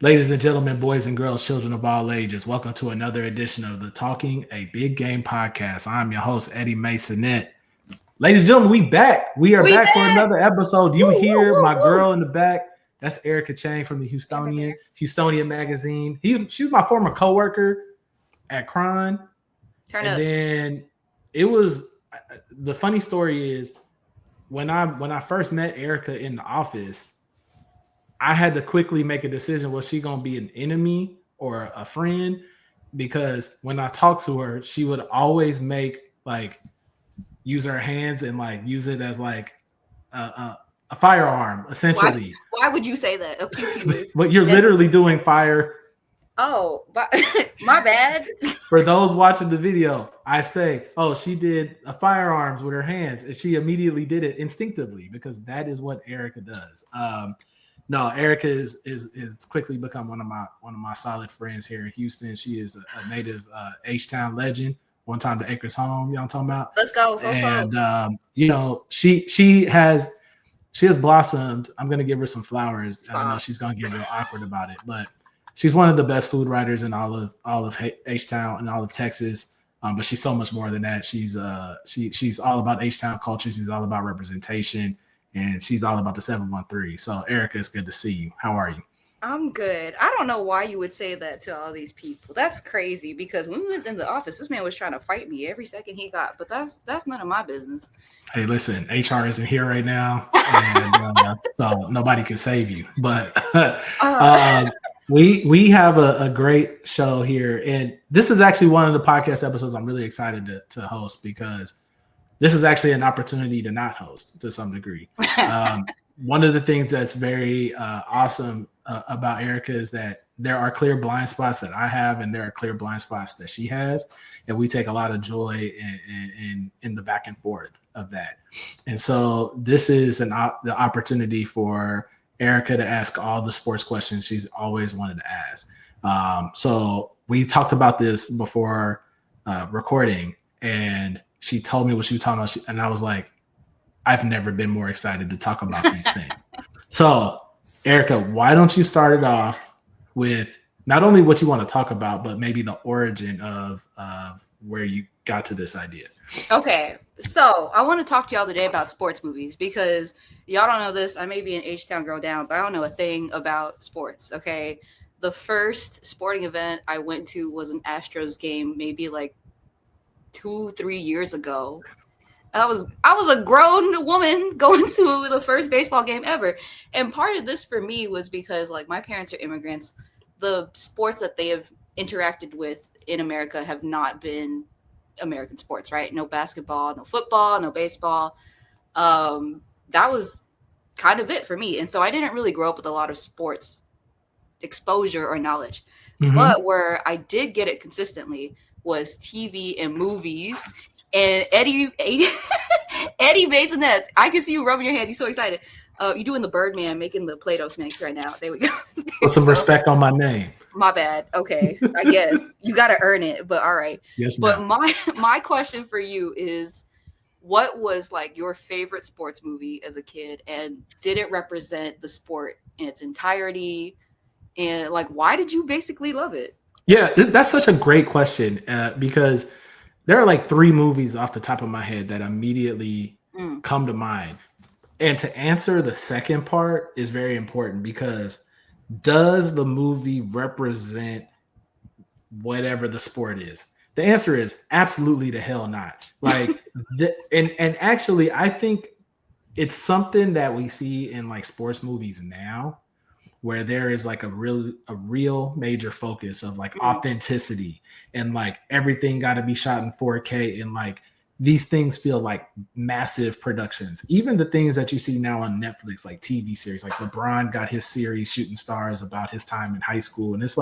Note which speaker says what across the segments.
Speaker 1: Ladies and gentlemen, boys and girls, children of all ages, welcome to another edition of the Talking a Big Game podcast. I'm your host, Eddie Masonette. Ladies and gentlemen, we back. We are
Speaker 2: We
Speaker 1: back for
Speaker 2: back.
Speaker 1: another episode. You
Speaker 2: Woo, woo,
Speaker 1: hear
Speaker 2: woo,
Speaker 1: my
Speaker 2: woo.
Speaker 1: girl in the back? That's Erica Cheng from the Houstonian magazine. She was my former coworker at Crime.
Speaker 2: Turn
Speaker 1: And
Speaker 2: up.
Speaker 1: then it was the funny story is when I first met Erica in the office, I had to quickly make a decision. Was she going to be an enemy or a friend? Because when I talked to her, she would always use her hands and use it as a firearm, essentially.
Speaker 2: Why would you say that? A pew pew.
Speaker 1: But you're literally doing fire.
Speaker 2: Oh, but my bad.
Speaker 1: For those watching the video, I say, oh, she did a firearms with her hands, and she immediately did it instinctively because that is what Erica does. No, Erica is quickly become one of my solid friends here in Houston. She is a native H-Town legend. One time to Acres Home, you know what I'm talking about?
Speaker 2: Let's go.
Speaker 1: And she has blossomed. I'm gonna give her some flowers.
Speaker 2: Stop.
Speaker 1: I know she's gonna get real awkward about it, but she's one of the best food writers in all of H-Town and all of Texas. But she's so much more than that. She's all about H-Town culture. She's all about representation. And she's all about the 713. So, Erica, it's good to see you. How are you?
Speaker 2: I'm good. I don't know why you would say that to all these people. That's crazy because when we was in the office, this man was trying to fight me every second he got. But that's none of my business.
Speaker 1: Hey, listen, HR isn't here right now, and so nobody can save you. But we have a great show here, and this is actually one of the podcast episodes I'm really excited to host because this is actually an opportunity to not host to some degree. One of the things that's very awesome about Erica is that there are clear blind spots that I have, and there are clear blind spots that she has, and we take a lot of joy in the back and forth of that. And so this is the opportunity for Erica to ask all the sports questions she's always wanted to ask. So we talked about this before recording, and she told me what she was talking about, and I was like, I've never been more excited to talk about these things. So, Erica, why don't you start it off with not only what you want to talk about, but maybe the origin of where you got to this idea?
Speaker 2: Okay, so I want to talk to y'all today about sports movies because y'all don't know this. I may be an H-Town girl down, but I don't know a thing about sports, okay? The first sporting event I went to was an Astros game, maybe 2-3 years ago. I was a grown woman going to the first baseball game ever. And part of this for me was because my parents are immigrants. The sports that they have interacted with in America have not been American sports, right? No basketball, no football, no baseball. That was kind of it for me. And so I didn't really grow up with a lot of sports exposure or knowledge. Mm-hmm. But where I did get it consistently was TV and movies. And Eddie Masonette, I can see you rubbing your hands. You're so excited. You're doing the Birdman, making the Play-Doh snakes right now. There we go.
Speaker 1: Put some respect on my name.
Speaker 2: My bad. Okay, I guess you got to earn it. But all right.
Speaker 1: Yes, ma'am.
Speaker 2: But my question for you is, what was your favorite sports movie as a kid, and did it represent the sport in its entirety? And why did you basically love it?
Speaker 1: Yeah, that's such a great question because there are 3 movies off the top of my head that immediately come to mind. And to answer the second part is very important because does the movie represent whatever the sport is? The answer is absolutely the hell not. And actually, I think it's something that we see in sports movies now, where there is a real major focus of authenticity and everything got to be shot in 4K, and these things feel like massive productions. Even the things that you see now on Netflix, like TV series, LeBron got his series Shooting Stars about his time in high school, and it's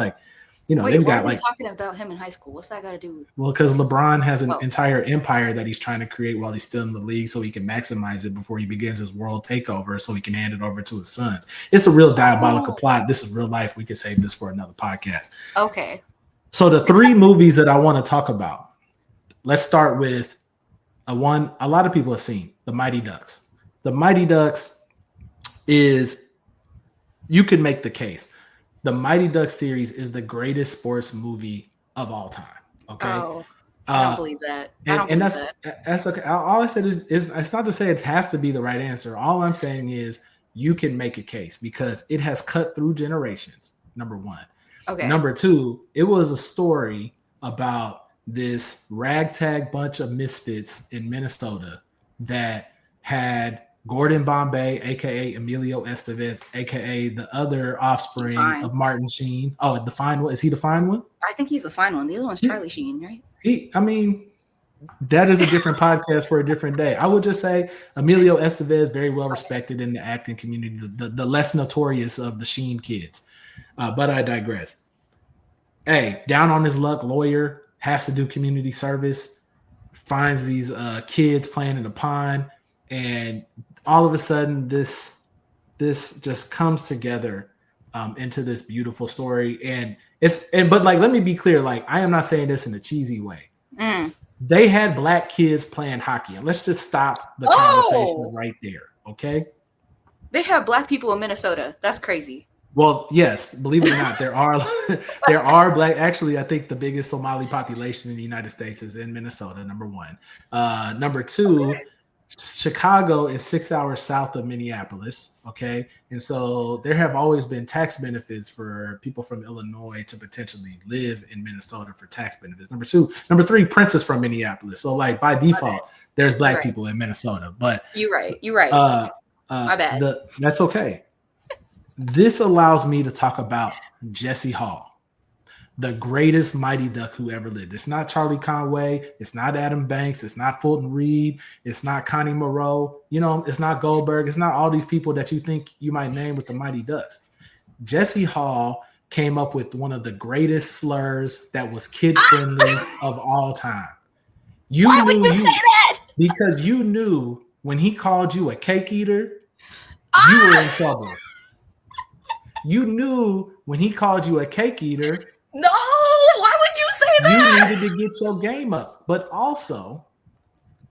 Speaker 2: Wait,
Speaker 1: they've got
Speaker 2: are we talking about him in high school? What's that got to do with?
Speaker 1: Well, because LeBron has an entire empire that he's trying to create while he's still in the league, so he can maximize it before he begins his world takeover, so he can hand it over to his sons. It's a real diabolical plot. This is real life. We could save this for another podcast.
Speaker 2: Okay.
Speaker 1: So the 3 movies that I want to talk about. Let's start with one a lot of people have seen, The Mighty Ducks. The Mighty Ducks is, you could make the case, the Mighty Ducks series is the greatest sports movie of all time. Okay.
Speaker 2: Oh, I don't believe that.
Speaker 1: And that's okay. All I said is it's not to say it has to be the right answer. All I'm saying is you can make a case because it has cut through generations. Number one.
Speaker 2: Okay.
Speaker 1: Number two, it was a story about this ragtag bunch of misfits in Minnesota that had Gordon Bombay, aka Emilio Estevez, aka the other offspring of Martin Sheen. Oh, the fine one. Is he the fine one?
Speaker 2: I think he's the fine one. The other one's Charlie Sheen, right?
Speaker 1: That is a different podcast for a different day. I would just say Emilio Estevez, very well respected in the acting community, the less notorious of the Sheen kids. But I digress. Hey, down on his luck, lawyer, has to do community service, finds these kids playing in the pond, and all of a sudden this just comes together into this beautiful story. But let me be clear, like I am not saying this in a cheesy way. They had black kids playing hockey, and let's just stop the conversation right there, okay?
Speaker 2: They have black people in Minnesota. That's crazy.
Speaker 1: Well, yes, believe it or not, there are black. Actually, I think the biggest Somali population in the United States is in Minnesota. Number one. Number two, Chicago is 6 hours south of Minneapolis. Okay, and so there have always been tax benefits for people from Illinois to potentially live in Minnesota for tax benefits. Number three, Prince is from Minneapolis, so like by default, there's black people in Minnesota. But
Speaker 2: you're right. My bad.
Speaker 1: That's okay. This allows me to talk about Jesse Hall, the greatest Mighty Duck who ever lived. It's not Charlie Conway. It's not Adam Banks. It's not Fulton Reed. It's not Connie Moreau. It's not Goldberg. It's not all these people that you think you might name with the Mighty Ducks. Jesse Hall came up with one of the greatest slurs that was kid-friendly of all time.
Speaker 2: Why would you say that?
Speaker 1: Because you knew when he called you a cake eater, you were in trouble. You knew when he called you a cake eater.
Speaker 2: No, why would you say that?
Speaker 1: You needed to get your game up. But also,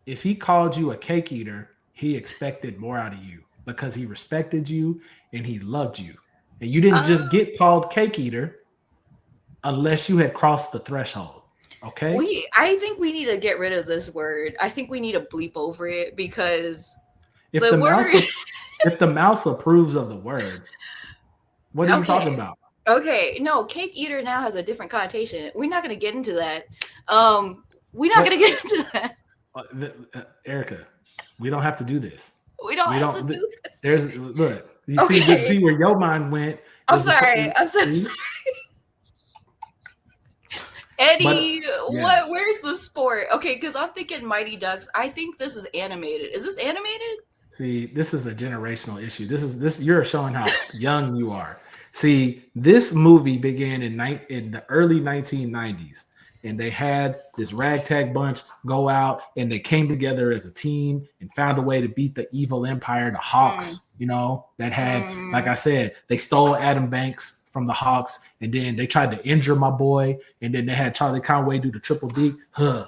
Speaker 1: if he called you a cake eater, he expected more out of you because he respected you and he loved you. And you didn't just get called cake eater unless you had crossed the threshold. Okay?
Speaker 2: I think we need to get rid of this word. I think we need to bleep over it because
Speaker 1: if the mouse approves of the word, what are you talking about?
Speaker 2: Okay, no, cake eater now has a different connotation. We're not going to get into that. We're not going to get into that.
Speaker 1: Erica, we don't have to do this.
Speaker 2: We don't have to do this.
Speaker 1: See where your mind went.
Speaker 2: I'm so sorry. Eddie, where's the sport? Okay, because I'm thinking Mighty Ducks. I think this is animated. Is this animated?
Speaker 1: See, this is a generational issue. This you're showing how young you are. See, this movie began in the early 1990s, and they had this ragtag bunch go out, and they came together as a team and found a way to beat the evil empire, the Hawks. That had, like I said, they stole Adam Banks from the Hawks, and then they tried to injure my boy, and then they had Charlie Conway do the triple D, hit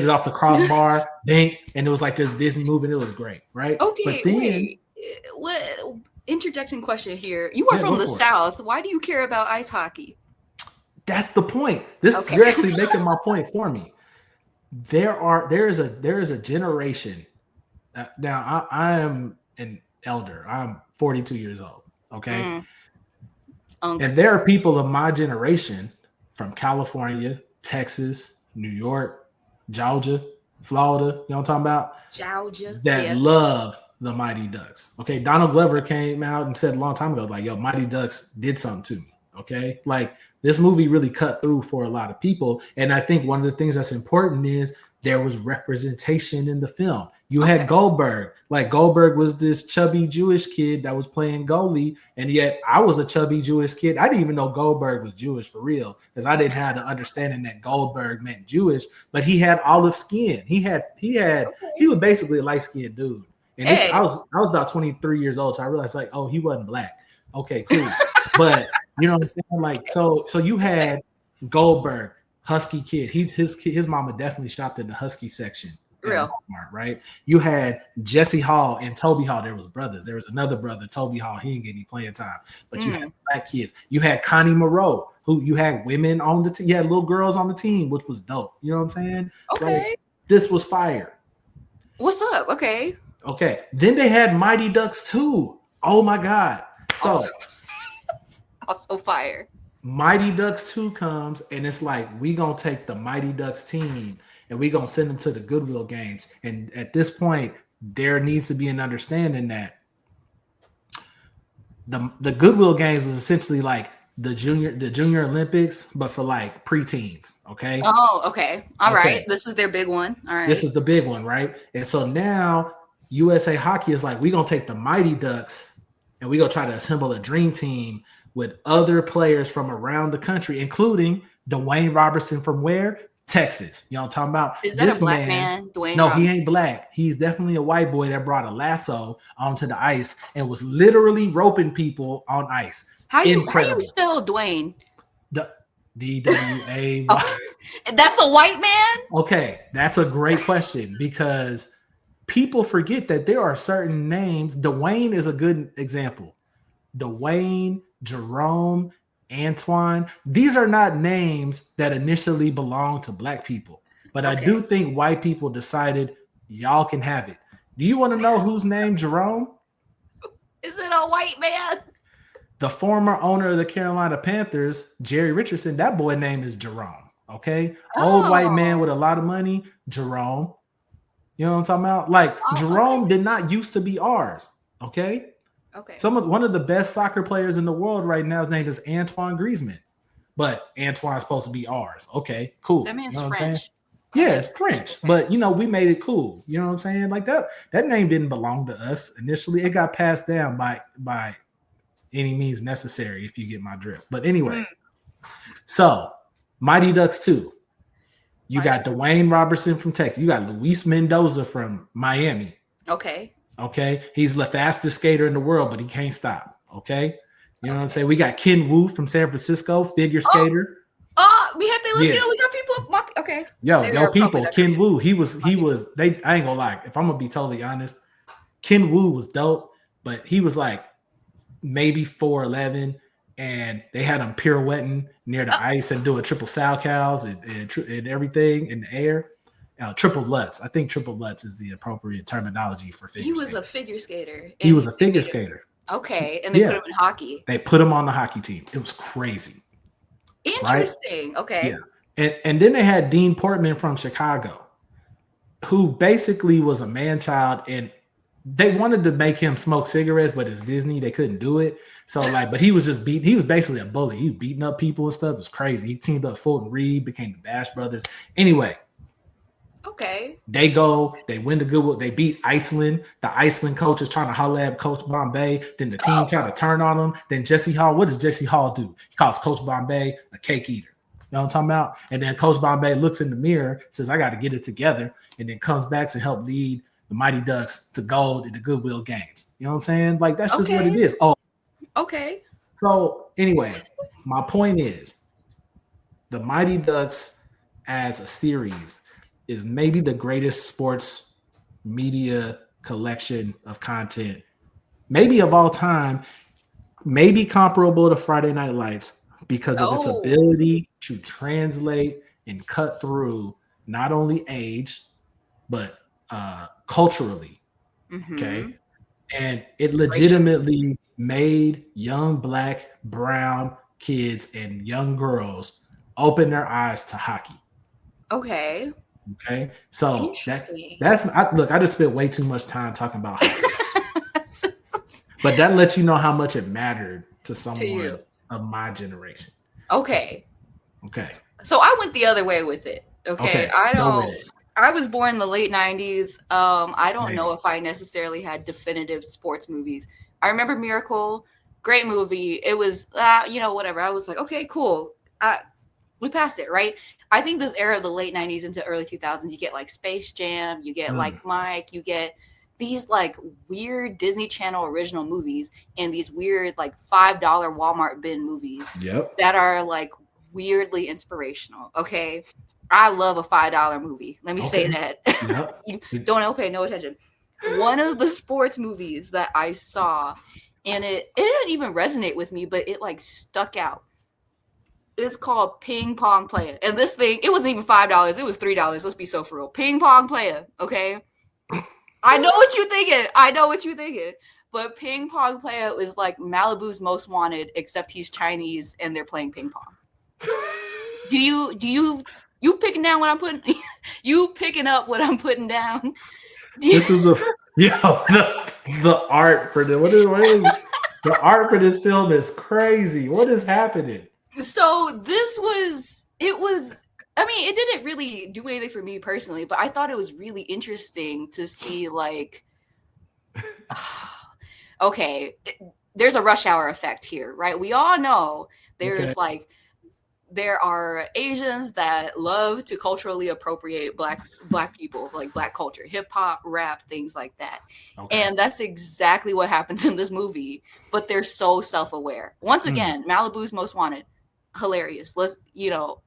Speaker 1: it off the crossbar, dink, and it was like this Disney movie, and it was great, right?
Speaker 2: Okay, but then, wait, what? Interjection question here. You are from the South. Why do you care about ice hockey?
Speaker 1: That's the point. You're actually making my point for me. There is a generation. Now I am an elder. I'm 42 years old. Okay. And there are people of my generation from California, Texas, New York, Georgia, Florida. You know what I'm talking about?
Speaker 2: Georgia.
Speaker 1: That love the Mighty Ducks. Okay. Donald Glover came out and said a long time ago, like, yo, Mighty Ducks did something to me. Okay. Like this movie really cut through for a lot of people. And I think one of the things that's important is there was representation in the film. You had Goldberg. Like Goldberg was this chubby Jewish kid that was playing goalie. And yet I was a chubby Jewish kid. I didn't even know Goldberg was Jewish for real because I didn't have the understanding that Goldberg meant Jewish, but he had olive skin. He was basically a light-skinned dude. And I was about 23 years old. So I realized like, oh, he wasn't black. Okay, cool. But you know what I'm saying? Like, so you had Goldberg, husky kid. His mama definitely shopped in the husky section at
Speaker 2: Real.
Speaker 1: Walmart, right? You had Jesse Hall and Toby Hall. There was brothers. There was another brother, Toby Hall. He didn't get any playing time. But you had black kids. You had Connie Moreau, who you had women on the team. You had little girls on the team, which was dope. You know what I'm saying?
Speaker 2: Okay.
Speaker 1: Like, this was fire.
Speaker 2: What's up? Okay.
Speaker 1: Okay. Then they had Mighty Ducks 2. Oh my God. So
Speaker 2: also fire.
Speaker 1: Mighty Ducks 2 comes, and it's like, we gonna take the Mighty Ducks team and we gonna send them to the Goodwill Games. And at this point, there needs to be an understanding that the Goodwill Games was essentially like the junior Olympics, but for like preteens. Okay.
Speaker 2: Oh, okay. All right. This is their big one. All right.
Speaker 1: This is the big one, right? And so now USA Hockey is like, we're gonna take the Mighty Ducks and we're gonna try to assemble a dream team with other players from around the country, including Dwayne Robertson from where? Texas. You know what I'm talking about?
Speaker 2: Is that a black man? Dwayne
Speaker 1: No,
Speaker 2: Robertson?
Speaker 1: He ain't black. He's definitely a white boy that brought a lasso onto the ice and was literally roping people on ice.
Speaker 2: How you spell Dwayne?
Speaker 1: D-W-A-Y.
Speaker 2: That's a white man?
Speaker 1: Okay, that's a great question because people forget that there are certain names. Dwayne is a good example. Dwayne, Jerome, Antoine. These are not names that initially belonged to black people. But I do think white people decided y'all can have it. Do you want to know whose name Jerome?
Speaker 2: Is it a white man?
Speaker 1: The former owner of the Carolina Panthers, Jerry Richardson, that boy name is Jerome. Okay. Old white man with a lot of money, Jerome. You know what I'm talking about? Like Jerome did not used to be ours. Okay.
Speaker 2: Okay.
Speaker 1: One of the best soccer players in the world right now, his name is Antoine Griezmann. But Antoine's supposed to be ours. Okay, cool.
Speaker 2: That man's
Speaker 1: you know
Speaker 2: French.
Speaker 1: Yeah, it's French. But we made it cool. You know what I'm saying? Like that name didn't belong to us initially. It got passed down by any means necessary, if you get my drift. But anyway, so Mighty Ducks 2. You got Dwayne Robertson from Texas. You got Luis Mendoza from Miami.
Speaker 2: Okay.
Speaker 1: He's the fastest skater in the world, but he can't stop. Okay. You know what I'm saying? We got Ken Wu from San Francisco, figure skater.
Speaker 2: We got we got people. Okay.
Speaker 1: Yo, people. Ken Wu, I ain't gonna lie. If I'm gonna be totally honest, Ken Wu was dope, but he was like maybe 4'11", and they had him pirouetting near the ice and doing triple salchows and everything in the air. Triple Lutz. I think triple Lutz is the appropriate terminology for figure skating.
Speaker 2: He was a figure skater.
Speaker 1: He was a figure skater.
Speaker 2: Okay. And they put him in hockey.
Speaker 1: They put him on the hockey team. It was crazy.
Speaker 2: Interesting. Right? Okay.
Speaker 1: Yeah. And then they had Dean Portman from Chicago, who basically was a man-child, and they wanted to make him smoke cigarettes, but it's Disney. They couldn't do it. So but he was just he was basically a bully. He was beating up people and stuff. It was crazy. He teamed up Fulton Reed, became the Bash Brothers. Anyway.
Speaker 2: Okay.
Speaker 1: They win the Goodwill. They beat Iceland. The Iceland coach is trying to holler at Coach Bombay. Then the team try to turn on him. Then Jesse Hall, what does Jesse Hall do? He calls Coach Bombay a cake eater. You know what I'm talking about? And then Coach Bombay looks in the mirror, says, I got to get it together, and then comes back to help lead the Mighty Ducks to gold in the Goodwill Games. You know what I'm saying? Like, that's just what it is. Oh,
Speaker 2: okay.
Speaker 1: So anyway, my point is the Mighty Ducks as a series is maybe the greatest sports media collection of content, maybe of all time, maybe comparable to Friday Night Lights because of its ability to translate and cut through not only age, but culturally. Mm-hmm. Okay. And it legitimately made young Black, brown kids and young girls open their eyes to hockey.
Speaker 2: Okay.
Speaker 1: So look, I just spent way too much time talking about hockey. But that lets you know how much it mattered to someone of my generation.
Speaker 2: Okay. So I went the other way with it. Okay. I was born in the late 90s. I don't know if I necessarily had definitive sports movies. I remember Miracle, great movie. It was, whatever. I was like, okay, cool. We passed it, right? I think this era of the late 90s into early 2000s, you get like Space Jam, you get like Mike, you get these like weird Disney Channel original movies and these weird like $5 Walmart bin movies that are like weirdly inspirational. Okay. I love a $5 movie. Let me say that.
Speaker 1: Yep.
Speaker 2: You don't pay no attention. One of the sports movies that I saw, and it didn't even resonate with me, but it like stuck out. It's called Ping Pong Playa. And this thing, it wasn't even $5. It was $3. Let's be so for real. Ping Pong Playa, okay? I know what you're thinking. But Ping Pong Playa is like Malibu's Most Wanted, except he's Chinese and they're playing ping pong. Do you picking down what I'm putting? You picking up what I'm putting down?
Speaker 1: This is the art for the what is the art for this film is crazy. What is happening?
Speaker 2: So I mean, it didn't really do anything for me personally, but I thought it was really interesting to see like, okay, there's a rush hour effect here, right? We all know there's like, there are Asians that love to culturally appropriate black people, like black culture, hip hop, rap, things like that. Okay. And that's exactly what happens in this movie, but they're so self-aware. Once again, Malibu's Most Wanted. Hilarious.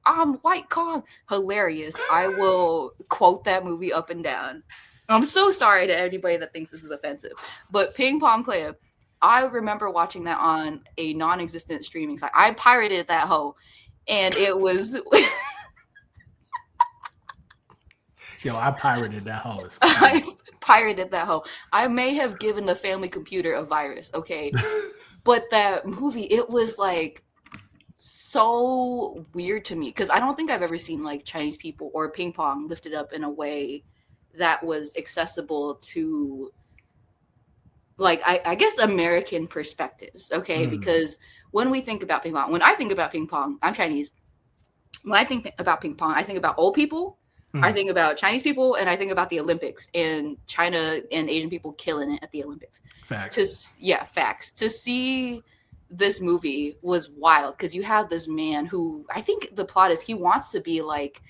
Speaker 2: I'm White Kong. Hilarious. I will quote that movie up and down. I'm so sorry to anybody that thinks this is offensive, but Ping Pong Playa, I remember watching that on a non-existent streaming site. I pirated that hoe, and it was.
Speaker 1: I pirated that hoe.
Speaker 2: I pirated that hoe. I may have given the family computer a virus, okay, but that movie, it was like. So weird to me because I don't think I've ever seen like Chinese people or ping pong lifted up in a way that was accessible to like I guess American perspectives, okay? Because when we think about ping pong, when I think about ping pong, I'm Chinese. When I think about ping pong, I think about old people, I think about Chinese people, and I think about the Olympics and China and Asian people killing it at the Olympics.
Speaker 1: Facts.
Speaker 2: Facts. To see this movie was wild because you have this man who I think the plot is he wants to be like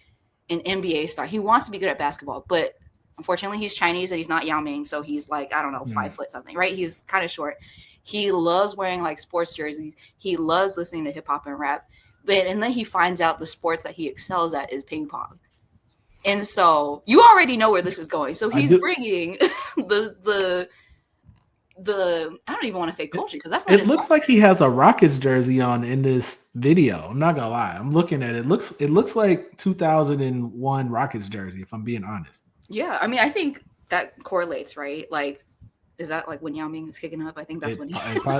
Speaker 2: an NBA star. He wants to be good at basketball, but unfortunately he's Chinese and he's not Yao Ming. So he's like, I don't know, 5 foot something, right? He's kind of short. He loves wearing like sports jerseys. He loves listening to hip hop and rap. And then he finds out the sports that he excels at is ping pong. And so you already know where this is going. So he's bringing the I don't even want to say culture because that's not.
Speaker 1: It looks like he has a Rockets jersey on in this video. I'm not gonna lie. I'm looking at it. It looks like 2001 Rockets jersey. If I'm being honest.
Speaker 2: Yeah, I mean, I think that correlates, right? Like, is that like when Yao Ming is kicking up? I think that's when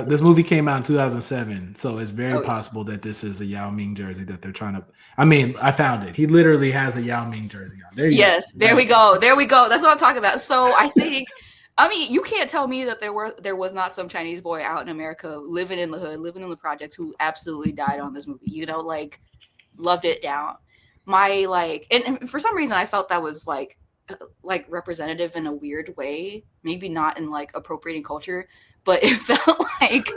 Speaker 1: this movie came out in 2007, so it's very possible that this is a Yao Ming jersey that they're trying to. I mean, I found it. He literally has a Yao Ming jersey on. There you go.
Speaker 2: There we go. That's what I'm talking about. So I think. I mean, you can't tell me that there was not some Chinese boy out in America living in the hood, living in the projects who absolutely died on this movie, like loved it down. And for some reason I felt that was like representative in a weird way, maybe not in like appropriating culture, but it felt like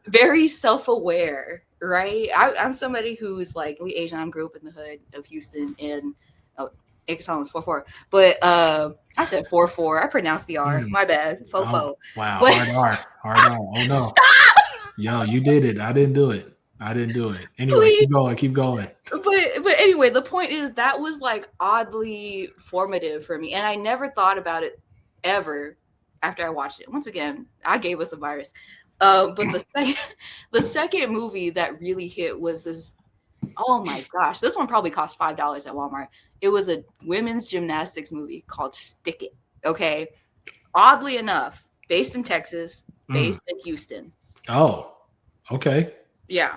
Speaker 2: very self-aware, right? I'm somebody who's like, we Asian, I grew up in the hood of Houston and Erica Cheng was 4-4, but I said 4-4. I pronounced the R. My bad. Fofo.
Speaker 1: Wow. But, hard R. Oh no.
Speaker 2: Stop!
Speaker 1: Yo, you did it. I didn't do it. Anyway, keep going.
Speaker 2: But anyway, the point is that was like oddly formative for me, and I never thought about it ever after I watched it. Once again, I gave us a virus. But the second movie that really hit was this. Oh my gosh, this one probably cost $5 at Walmart. It was a women's gymnastics movie called Stick It. Okay. Oddly enough, based in Texas, based in Houston.
Speaker 1: Oh, okay.
Speaker 2: Yeah.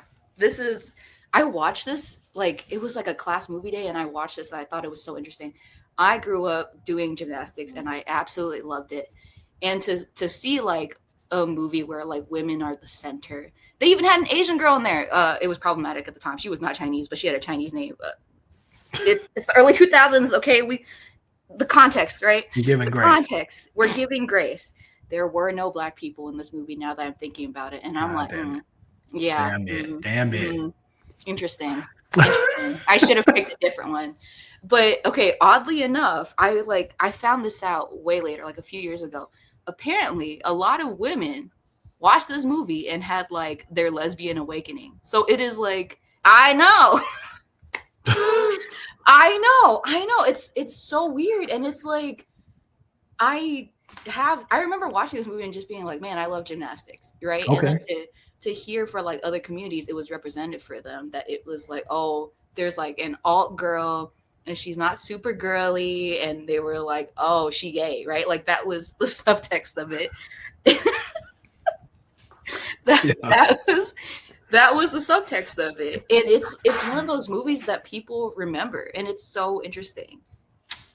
Speaker 2: I watched this, like, it was like a class movie day, and I watched this and I thought it was so interesting. I grew up doing gymnastics and I absolutely loved it. And to see like a movie where like women are the center. They even had an Asian girl in there. It was problematic at the time. She was not Chinese, but she had a Chinese name. It's the early 2000s. Okay, the context, right?
Speaker 1: You're giving grace.
Speaker 2: Context. We're giving grace. There were no black people in this movie. Now that I'm thinking about it, and I'm yeah,
Speaker 1: damn it.
Speaker 2: Interesting. I should have picked a different one. But okay, oddly enough, I found this out way later, like a few years ago. Apparently, a lot of women watched this movie and had like their lesbian awakening. So it is like, I know. I know. It's so weird, and it's like I remember watching this movie and just being like, man, I love gymnastics, right? And
Speaker 1: Okay.
Speaker 2: then to hear for like other communities, it was represented for them that it was like, oh, there's like an alt girl and she's not super girly, and they were like, oh, she gay, right? Like that was the subtext of it. that was the subtext of it, and it's one of those movies that people remember, and it's so interesting.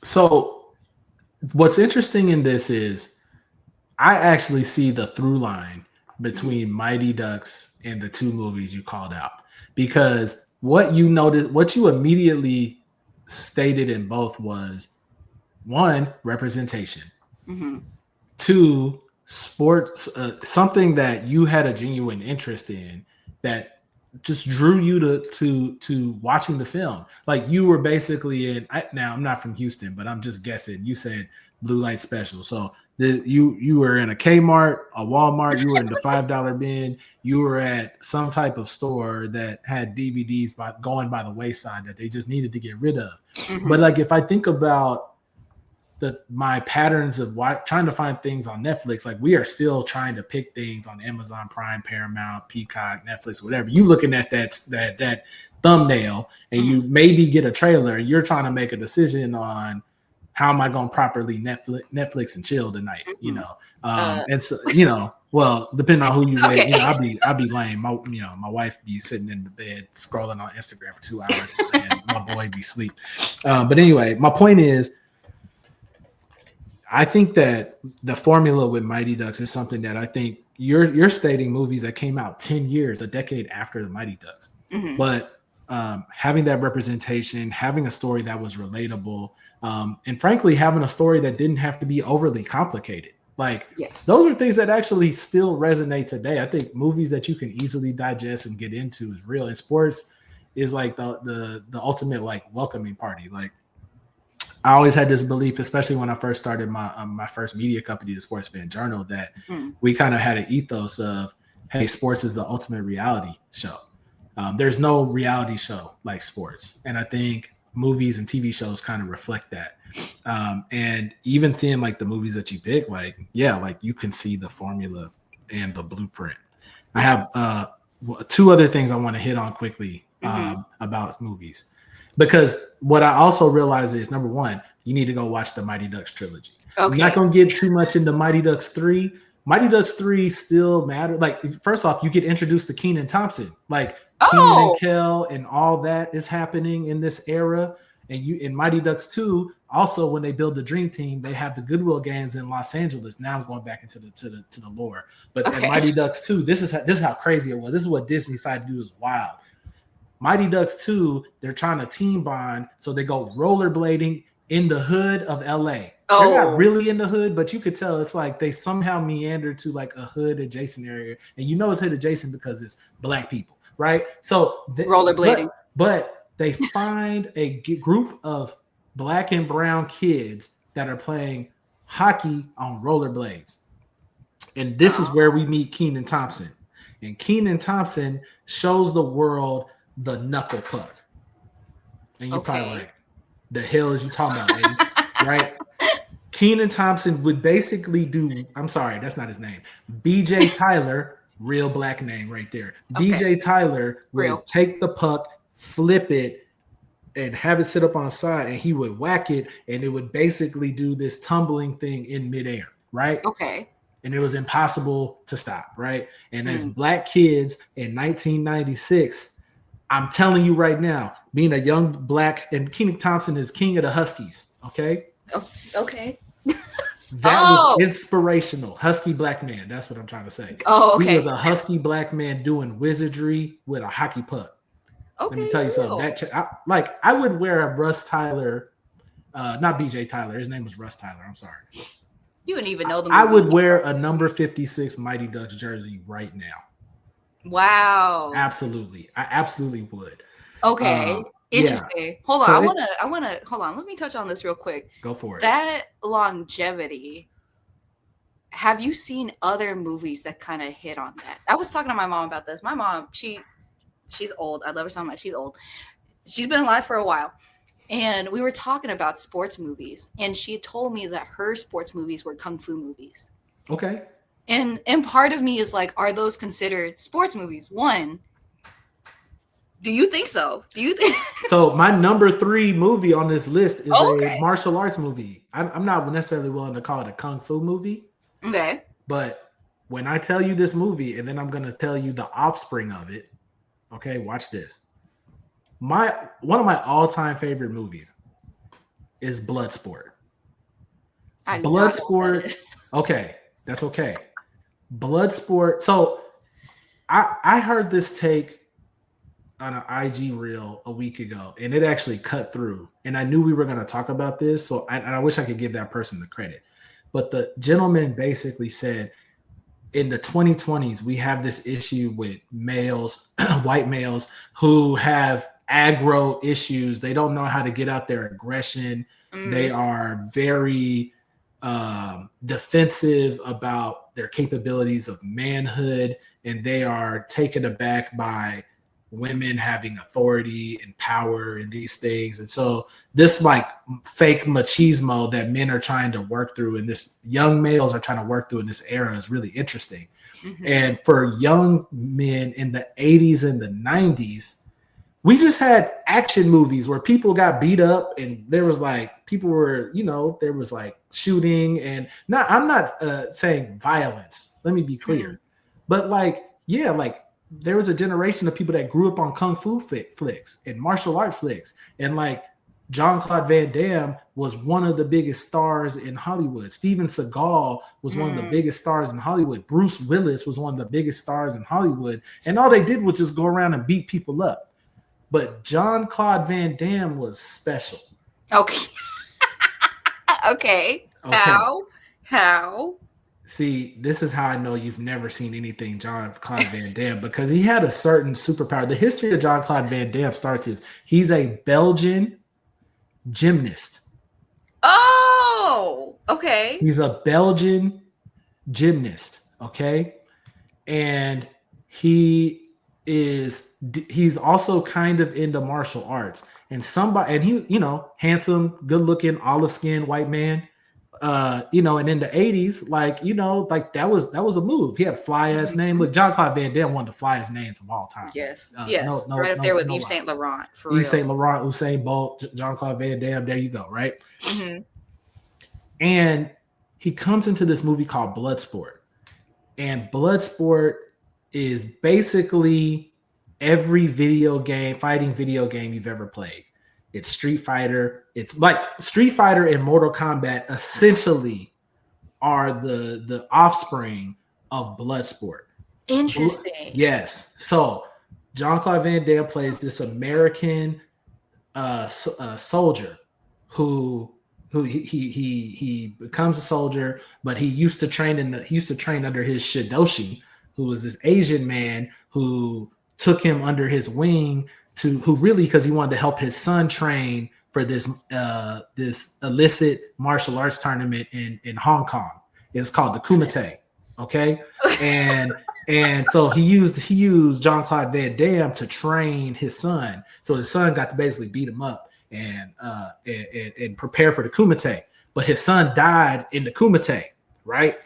Speaker 1: So what's interesting in this is I actually see the through line between Mighty Ducks and the two movies you called out, because what you noticed, what you immediately stated in both was one, representation, two, sports, something that you had a genuine interest in that just drew you to watching the film. Like you were basically in. Now I'm not from Houston, but I'm just guessing. You said Blue Light Special, so you were in a Kmart, a Walmart. You were in the $5 bin. You were at some type of store that had DVDs going by the wayside that they just needed to get rid of. But like if I think about my patterns of trying to find things on Netflix, like we are still trying to pick things on Amazon Prime, Paramount, Peacock, Netflix, whatever. You looking at that thumbnail and you maybe get a trailer and you're trying to make a decision on how am I going to properly Netflix and chill tonight, you know? And so, you know, well, depending on who you with, you know, I'll be lame. My wife be sitting in the bed scrolling on Instagram for 2 hours and my boy be asleep. But anyway, my point is, I think that the formula with Mighty Ducks is something that I think you're stating movies that came out 10 years, a decade after the Mighty Ducks. But having that representation, having a story that was relatable, and frankly, having a story that didn't have to be overly complicated. Like those are things that actually still resonate today. I think movies that you can easily digest and get into is real. And sports is like the ultimate like welcoming party. Like I always had this belief, especially when I first started my first media company, the Sports Fan Journal, that we kind of had an ethos of, hey, sports is the ultimate reality show. There's no reality show like sports. And I think movies and TV shows kind of reflect that. And even seeing like the movies that you pick, like, yeah, like you can see the formula and the blueprint. I have two other things I want to hit on quickly about movies. Because what I also realize is, number one, you need to go watch the Mighty Ducks trilogy. I'm not going to get too much into Mighty Ducks 3. Mighty Ducks 3 still matter. Like, first off, you get introduced to Kenan Thompson. Like, Kenan and Kel and all that is happening in this era. And you in Mighty Ducks 2, also when they build the Dream Team, they have the Goodwill Gangs in Los Angeles. Now I'm going back into the lore. But in Mighty Ducks 2, this is how crazy it was. This is what Disney decided to do is wild. Mighty Ducks 2, they're trying to team bond, so they go rollerblading in the hood of LA. They're not really in the hood, but you could tell it's like they somehow meander to like a hood adjacent area. And you know it's hood adjacent because it's black people, right? So
Speaker 2: rollerblading.
Speaker 1: But they find a group of black and brown kids that are playing hockey on rollerblades. And this is where we meet Kenan Thompson. And Kenan Thompson shows the world the knuckle puck. And you're probably like, the hell is you talking about, lady? Right? Kenan Thompson would basically do, I'm sorry, that's not his name. BJ Tyler, real black name right there. BJ Tyler would take the puck, flip it, and have it sit up on the side, and he would whack it, and it would basically do this tumbling thing in midair, right? And it was impossible to stop, right? And as black kids in 1996, I'm telling you right now, being a young black, and Kenan Thompson is king of the Huskies, okay? That was inspirational. Husky black man, that's what I'm trying to say. He was a husky black man doing wizardry with a hockey puck. Let me tell you something. I would wear a Russ Tyler, not BJ Tyler. His name was Russ Tyler. I'm sorry.
Speaker 2: You wouldn't even know the
Speaker 1: movie. I would wear a number 56 Mighty Ducks jersey right now.
Speaker 2: Wow.
Speaker 1: Absolutely. I absolutely would.
Speaker 2: Interesting. Yeah. Hold on. I wanna hold on. Let me touch on this real quick.
Speaker 1: Go for it.
Speaker 2: That longevity. Have you seen other movies that kind of hit on that? I was talking to my mom about this. My mom, she's old. I love her so much. She's old. She's been alive for a while. and we were talking about sports movies, and she told me that her sports movies were kung fu movies.
Speaker 1: Okay.
Speaker 2: And part of me is like, are those considered sports movies? One, do you think so? Do you think
Speaker 1: So my number 3 movie on this list is
Speaker 2: okay.
Speaker 1: a martial arts movie. I'm not necessarily willing to call it a kung fu movie.
Speaker 2: Okay.
Speaker 1: But when I tell you this movie, and then I'm going to tell you the offspring of it, okay, watch this. One of my all-time favorite movies is Bloodsport. Bloodsport. Okay, that's okay. Bloodsport. So I heard this take on an IG reel a week ago, and it actually cut through. And I knew we were going to talk about this, so I wish I could give that person the credit. But the gentleman basically said, in the 2020s, we have this issue with males, white males, who have aggro issues. They don't know how to get out their aggression. They are very defensive about their capabilities of manhood, and they are taken aback by women having authority and power and these things. And so this like fake machismo that men are trying to work through, and this young males are trying to work through in this era, is really interesting. And for young men in the 80s and the 90s, we just had action movies where people got beat up, and there was like people were, there was like shooting, and I'm not saying violence, let me be clear, but like, yeah, like there was a generation of people that grew up on kung fu flicks and martial art flicks, and like Jean-Claude Van Damme was one of the biggest stars in Hollywood. Steven Seagal was one of the biggest stars in Hollywood. Bruce Willis was one of the biggest stars in Hollywood, and all they did was just go around and beat people up. But Jean-Claude Van Damme was special.
Speaker 2: Okay. Okay. How?
Speaker 1: See, this is how I know you've never seen anything Jean-Claude Van Damme, because he had a certain superpower. The history of Jean-Claude Van Damme starts is he's a Belgian gymnast.
Speaker 2: Oh, okay.
Speaker 1: He's a Belgian gymnast, okay? And he's also kind of into martial arts. And he, handsome, good-looking, olive-skinned white man. And in the 80s, like that was a move. He had a fly ass name. Look, Jean-Claude Van Damme, one of the flyest names of all time.
Speaker 2: Yes. Right up there with Yves Saint Laurent. For real.
Speaker 1: Yves Saint Laurent, Usain Bolt, Jean-Claude Van Damme. There you go, right? And he comes into this movie called Bloodsport. And Bloodsport is basically every fighting video game you've ever played. It's Street Fighter. It's like Street Fighter and Mortal Kombat essentially are the offspring of Bloodsport.
Speaker 2: Interesting.
Speaker 1: Yes. So Jean-Claude Van Damme plays this American soldier who he becomes a soldier, but he used to train under his Shidoshi, who was this Asian man who took him under his wing because he wanted to help his son train for this illicit martial arts tournament in Hong Kong. It's called the Kumite. Okay. And so he used Jean-Claude Van Damme to train his son. So his son got to basically beat him up and prepare for the Kumite. But his son died in the Kumite, right?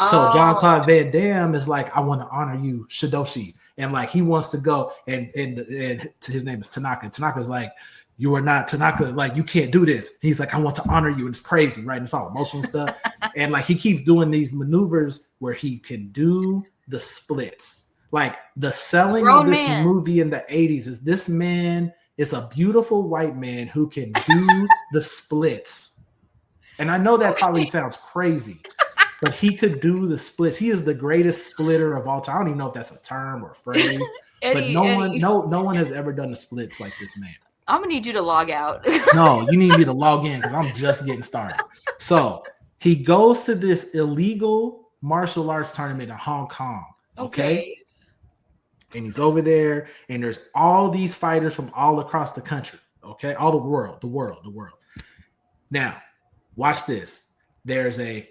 Speaker 1: So Jean-Claude Van Damme is like, I want to honor you, Shidoshi. And like he wants to go, and his name is Tanaka. Tanaka's like, you are not Tanaka, like you can't do this. He's like, I want to honor you. And it's crazy, right? And it's all emotional stuff. And like he keeps doing these maneuvers where he can do the splits. Like the selling of this movie in the 80s is this man is a beautiful white man who can do the splits. And I know that probably sounds crazy, but he could do the splits. He is the greatest splitter of all time. I don't even know if that's a term or phrase, but no one has ever done the splits like this man.
Speaker 2: I'm gonna need you to log out.
Speaker 1: No, you need me to log in because I'm just getting started. So he goes to this illegal martial arts tournament in Hong Kong. Okay. And he's over there, and there's all these fighters from all across the country. Okay, all the world. Now, watch this. There's a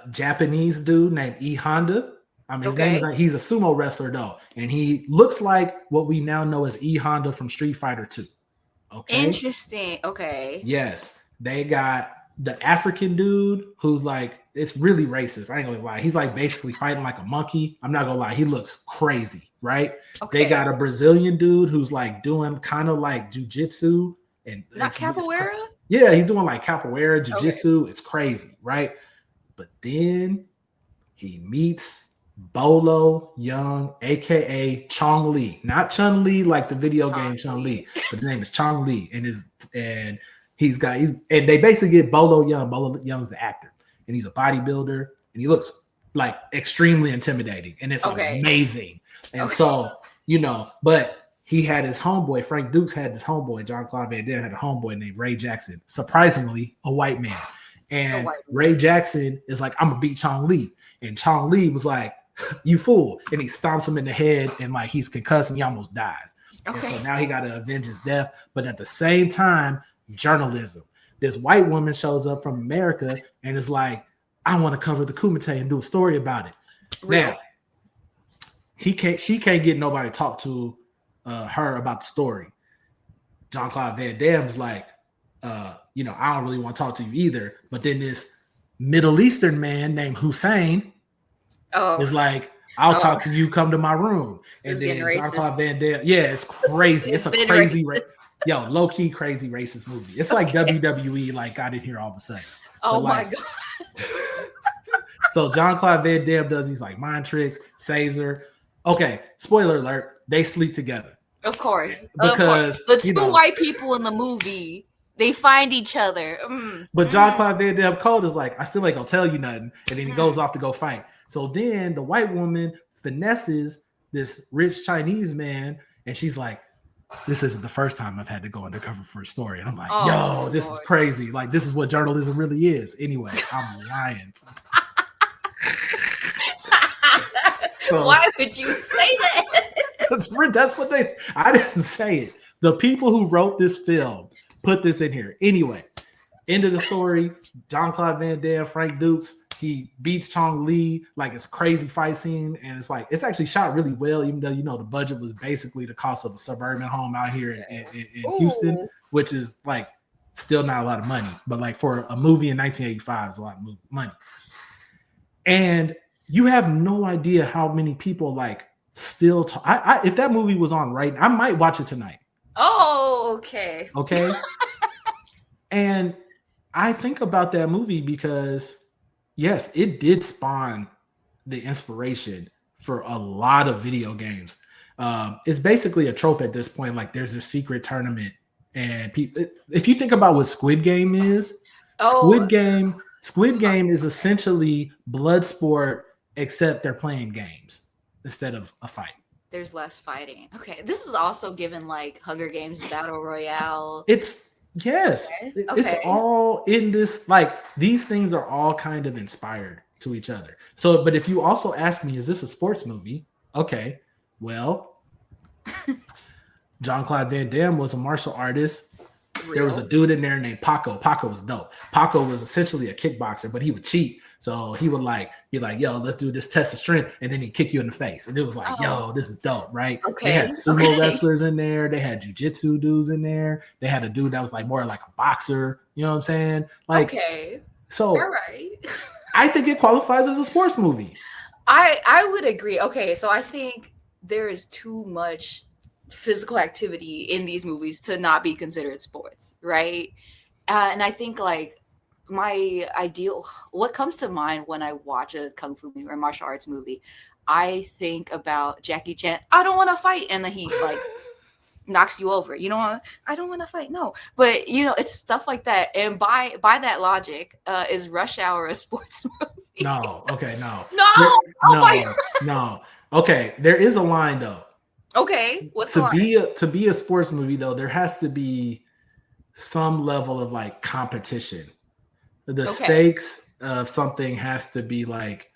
Speaker 1: Japanese dude named E Honda. I mean, his name is he's a sumo wrestler though, and he looks like what we now know as E Honda from Street Fighter 2. Okay.
Speaker 2: Interesting. Okay.
Speaker 1: Yes. They got the African dude who like it's really racist. I ain't gonna lie. He's like basically fighting like a monkey. I'm not gonna lie. He looks crazy, right?
Speaker 2: Okay.
Speaker 1: They got a Brazilian dude who's like doing kind of like jujitsu and
Speaker 2: Not capoeira?
Speaker 1: yeah, he's doing like capoeira,
Speaker 2: Okay.
Speaker 1: jujitsu. It's crazy, right? But then he meets Bolo Young, aka Chong Li, not Chun Li like the video game Chun Li, but the name is Chong Li, and he's and they basically get Bolo Young. Bolo Young's the actor, and he's a bodybuilder, and he looks like extremely intimidating, and it's amazing. And so but he had his homeboy, Frank Dukes had this homeboy, John Claude Van Damme had a homeboy named Ray Jackson, surprisingly a white man. And Ray Jackson is like, I'm gonna beat Chong Li. And Chong Li was like, you fool. And he stomps him in the head and like he's concussed and he almost dies. And so now he got to avenge his death. But at the same time, journalism. This white woman shows up from America and is like, I want to cover the Kumite and do a story about it. Really? Now, she can't get nobody to talk to her about the story. John Claude Van Damme's like, I don't really want to talk to you either. But then this Middle Eastern man named Hussein is like, I'll talk to you, come to my room. And then John Claude Van Damme, it's crazy. It's a crazy, low-key crazy racist movie. It's like WWE like got in here all of a sudden.
Speaker 2: Oh my God.
Speaker 1: So John Claude Van Damme does these like mind tricks, saves her. Okay, spoiler alert, they sleep together.
Speaker 2: Of course.
Speaker 1: Because
Speaker 2: the two white people in the movie, they find each other.
Speaker 1: But John Claude Van Damme Code is like, I still ain't gonna tell you nothing. And then he goes off to go fight. So then the white woman finesses this rich Chinese man, and she's like, this isn't the first time I've had to go undercover for a story. And I'm like, this is crazy. Like, this is what journalism really is. Anyway, I'm lying.
Speaker 2: So, why would you say that?
Speaker 1: That's what I didn't say it. The people who wrote this film put this in here. Anyway, end of the story. John Claude Van Damme, Frank Dukes, he beats Chong Li. Like, it's a crazy fight scene. And it's like, it's actually shot really well, even though, the budget was basically the cost of a suburban home out here in Houston, which is like still not a lot of money. But like for a movie in 1985, it's a lot of money. And you have no idea how many people like still talk. If that movie was on right, I might watch it tonight.
Speaker 2: Oh, okay.
Speaker 1: Okay. And I think about that movie because, yes, it did spawn the inspiration for a lot of video games. It's basically a trope at this point. Like, there's a secret tournament, and people. If you think about what Squid Game is, Squid Game is essentially Bloodsport, except they're playing games instead of a fight.
Speaker 2: There's less fighting. Okay, this is also given like Hunger Games Battle Royale.
Speaker 1: It's all in this. Like, these things are all kind of inspired to each other. So, but if you also ask me, is this a sports movie? Okay, well, John Claude Van Damme was a martial artist. There was a dude in there named Paco. Paco was dope. Paco was essentially a kickboxer, but he would cheat. So he would be like, yo, let's do this test of strength. And then he'd kick you in the face. And it was like, yo, this is dope, right? Okay. They had sumo wrestlers in there. They had jujitsu dudes in there. They had a dude that was like more like a boxer. You know what I'm saying? Like, so all right. I think it qualifies as a sports movie.
Speaker 2: I would agree. Okay, so I think there is too much physical activity in these movies to not be considered sports, right? And I think like what comes to mind when I watch a kung fu movie or martial arts movie, I think about Jackie Chan. I don't want to fight, and then he like knocks you over. I don't want to fight. No, but it's stuff like that. And by that logic, is Rush Hour a sports movie?
Speaker 1: No. Okay. No.
Speaker 2: No.
Speaker 1: Okay. There is a line though.
Speaker 2: Okay, what's
Speaker 1: to be a sports movie though? There has to be some level of like competition. The stakes of something has to be like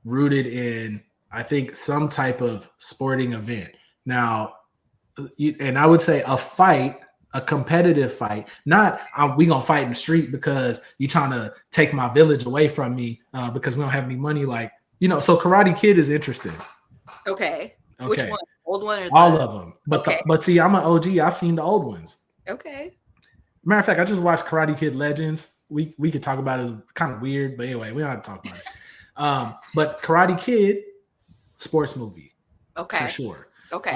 Speaker 1: rooted in, I think, some type of sporting event. Now, and I would say a competitive fight. Not we gonna fight in the street because you trying to take my village away from me because we don't have any money. Like so, Karate Kid is interesting.
Speaker 2: Okay. Which one? Old one or
Speaker 1: all of them? But see, I'm an OG. I've seen the old ones.
Speaker 2: Okay.
Speaker 1: Matter of fact, I just watched Karate Kid Legends. We could talk about it. It's kind of weird, but anyway, we don't have to talk about it. But Karate Kid, sports movie
Speaker 2: Okay.
Speaker 1: for sure.
Speaker 2: Okay.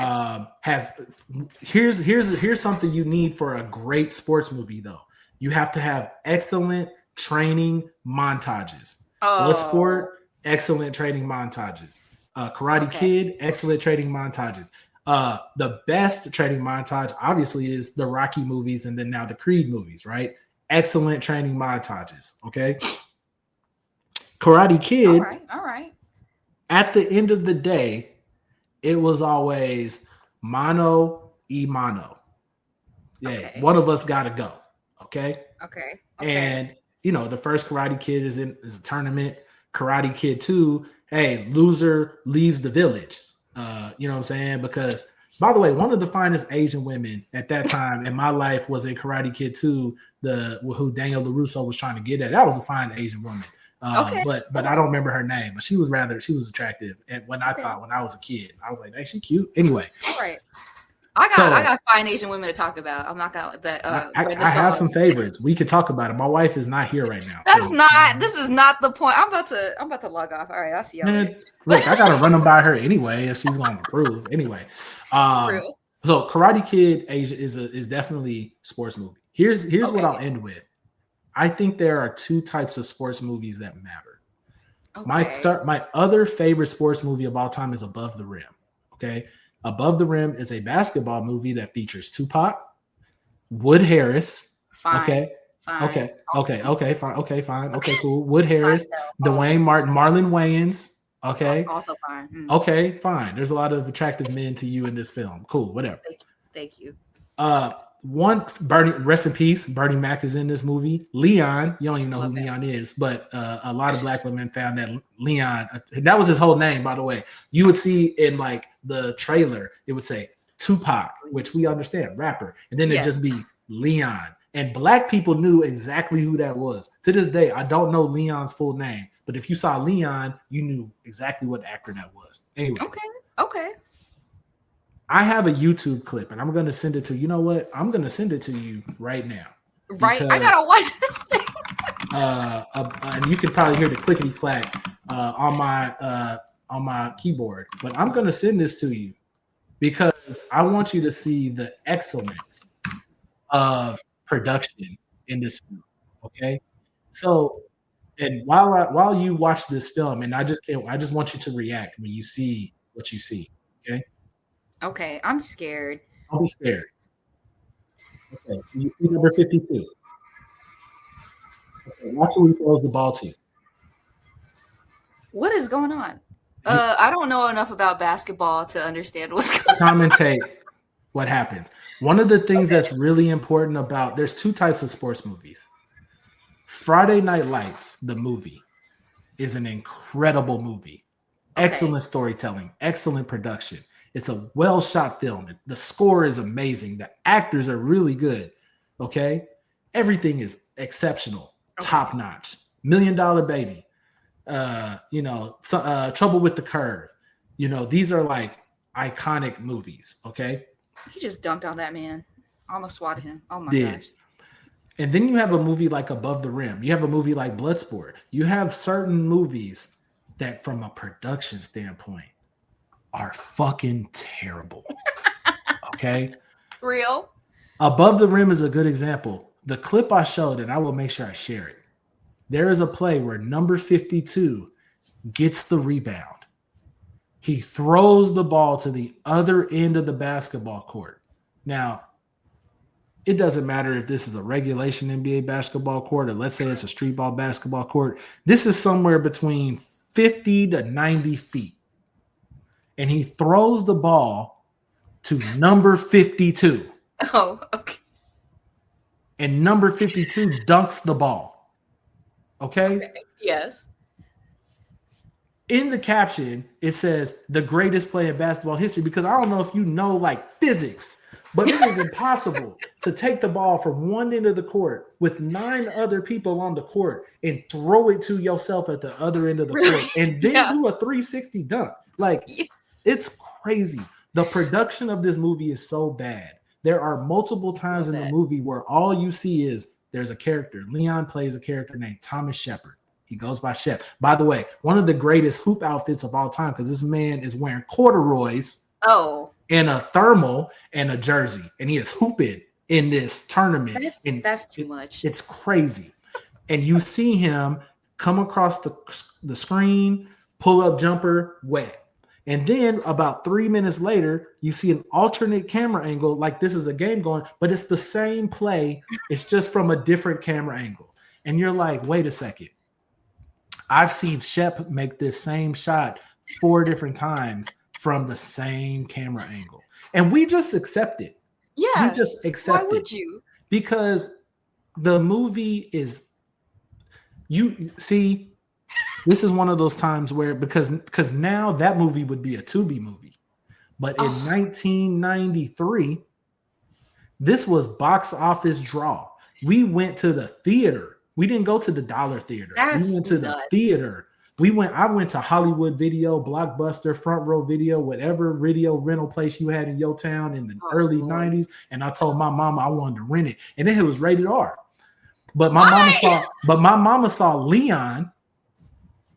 Speaker 1: Here's something you need for a great sports movie though. You have to have excellent training montages. Bloodsport, excellent training montages. Karate Kid, excellent training montages. The best training montage obviously is the Rocky movies and then now the Creed movies, right? Excellent training montages. Okay. Karate Kid.
Speaker 2: All right.
Speaker 1: At the end of the day, it was always mano y mano. Yeah, one of us got to go. Okay.
Speaker 2: Okay.
Speaker 1: And the first Karate Kid is a tournament. Karate Kid 2, hey, loser leaves the village. You know what I'm saying? Because, by the way, one of the finest Asian women at that time in my life was in Karate Kid 2, who Daniel LaRusso was trying to get at. That was a fine Asian woman. But I don't remember her name. But she was attractive. And when I was a kid, I was like, hey, she cute. Anyway.
Speaker 2: All right. I got fine Asian women to talk about. I'm not gonna that.
Speaker 1: I have some favorites. We could talk about it. My wife is not here right now.
Speaker 2: This is not the point. I'm about to log off. All right, I'll see y'all.
Speaker 1: Man, look, I gotta run them by her anyway if she's gonna approve. Anyway, so Karate Kid Asia is definitely a sports movie. Here's what I'll end with. I think there are two types of sports movies that matter. Okay. My other favorite sports movie of all time is Above the Rim. Okay. Above the Rim is a basketball movie that features Tupac, Wood Harris. Fine. Okay. Fine. Okay. Fine. Okay. Fine. Okay. Cool. Wood Harris, Dwayne Martin, Marlon Wayans. Okay.
Speaker 2: Also fine.
Speaker 1: Okay. Fine. There's a lot of attractive men to you in this film. Cool. Whatever.
Speaker 2: Thank you.
Speaker 1: Bernie, rest in peace. Bernie Mac is in this movie. Leon, you don't even know who Leon is, but a lot of black women found that Leon, that was his whole name, by the way. You would see in like the trailer, it would say Tupac, which we understand, rapper, and then it'd just be Leon. And black people knew exactly who that was. To this day, I don't know Leon's full name, but if you saw Leon, you knew exactly what actor that was. Anyway.
Speaker 2: Okay.
Speaker 1: I have a YouTube clip, and I'm going to send it to you. You know what? I'm going to send it to you right now.
Speaker 2: Right, I gotta watch this thing.
Speaker 1: And you can probably hear the clickety clack on my keyboard. But I'm going to send this to you because I want you to see the excellence of production in this film. Okay, so and while you watch this film, and I just want you to react when you see what you see. Okay.
Speaker 2: Okay, I'm scared.
Speaker 1: Don't be scared. Okay, so you see number 52. Okay, watch who he throws the ball to.
Speaker 2: What is going on? I don't know enough about basketball to understand what's going on.
Speaker 1: Commentate what happens. One of the things that's really important about, there's two types of sports movies. Friday Night Lights, the movie, is an incredible movie. Excellent storytelling, excellent production. It's a well-shot film. The score is amazing. The actors are really good. Okay? Everything is exceptional. Top-notch. $1 Million Baby. Trouble with the Curve. These are like iconic movies. Okay?
Speaker 2: He just dunked on that man. I almost swatted him. Oh my gosh.
Speaker 1: And then you have a movie like Above the Rim. You have a movie like Bloodsport. You have certain movies that from a production standpoint are fucking terrible. Okay?
Speaker 2: Real?
Speaker 1: Above the Rim is a good example. The clip I showed, and I will make sure I share it. There is a play where number 52 gets the rebound. He throws the ball to the other end of the basketball court. Now, it doesn't matter if this is a regulation NBA basketball court or let's say it's a street ball basketball court. This is somewhere between 50 to 90 feet. And he throws the ball to number 52.
Speaker 2: Oh, okay.
Speaker 1: And number 52 dunks the ball. Okay?
Speaker 2: Yes.
Speaker 1: In the caption, it says the greatest play in basketball history because I don't know if you know like physics, but it is impossible to take the ball from one end of the court with 9 other people on the court and throw it to yourself at the other end of the court and then do a 360 dunk. Like, it's crazy. The production of this movie is so bad There are multiple times in the movie where all you see is there's a character. Leon plays a character named Thomas Shepard. He goes by Shep. By the way, one of the greatest hoop outfits of all time, because this man is wearing corduroys and a thermal and a jersey, and he is hooping in this tournament.
Speaker 2: That's too much.
Speaker 1: It's crazy. And you see him come across the screen, pull up jumper, wet. And then about 3 minutes later, you see an alternate camera angle, like this is a game going, but it's the same play. It's just from a different camera angle. And you're like, wait a second. I've seen Shep make this same shot 4 different times from the same camera angle. And we just accept it.
Speaker 2: Yeah.
Speaker 1: We just accept it.
Speaker 2: Why would you?
Speaker 1: Because the movie is, you see, this is one of those times where, because now that movie would be a Tubi movie. But in 1993, this was box office draw. We went to the theater. We didn't go to the dollar theater. We went to the theater. I went to Hollywood Video, Blockbuster, Front Row Video, whatever video rental place you had in your town in the early 90s. And I told my mama I wanted to rent it. And then it was rated R. But my mama saw Leon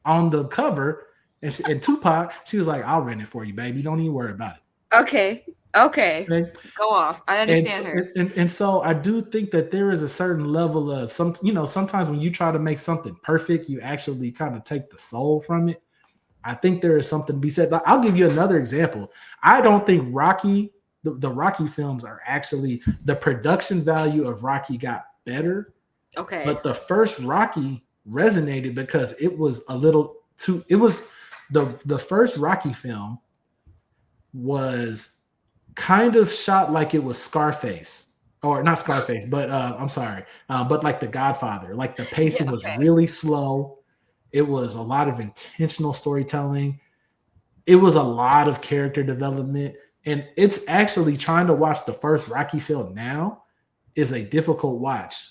Speaker 1: on the cover and Tupac. She was like, I'll rent it for you, baby. Don't even worry about it.
Speaker 2: Okay. Go off. I understand her.
Speaker 1: And so I do think that there is a certain level of sometimes when you try to make something perfect, you actually kind of take the soul from it. I think there is something to be said. I'll give you another example. I don't think Rocky, the Rocky films are actually, the production value of Rocky got better.
Speaker 2: Okay.
Speaker 1: But the first Rocky resonated because it was a little too, it was the first Rocky film was kind of shot like it was Scarface, or not Scarface, but I'm sorry, but like The Godfather. Like the pacing was really slow. It was a lot of intentional storytelling. It was a lot of character development. And it's actually, trying to watch the first Rocky film now is a difficult watch.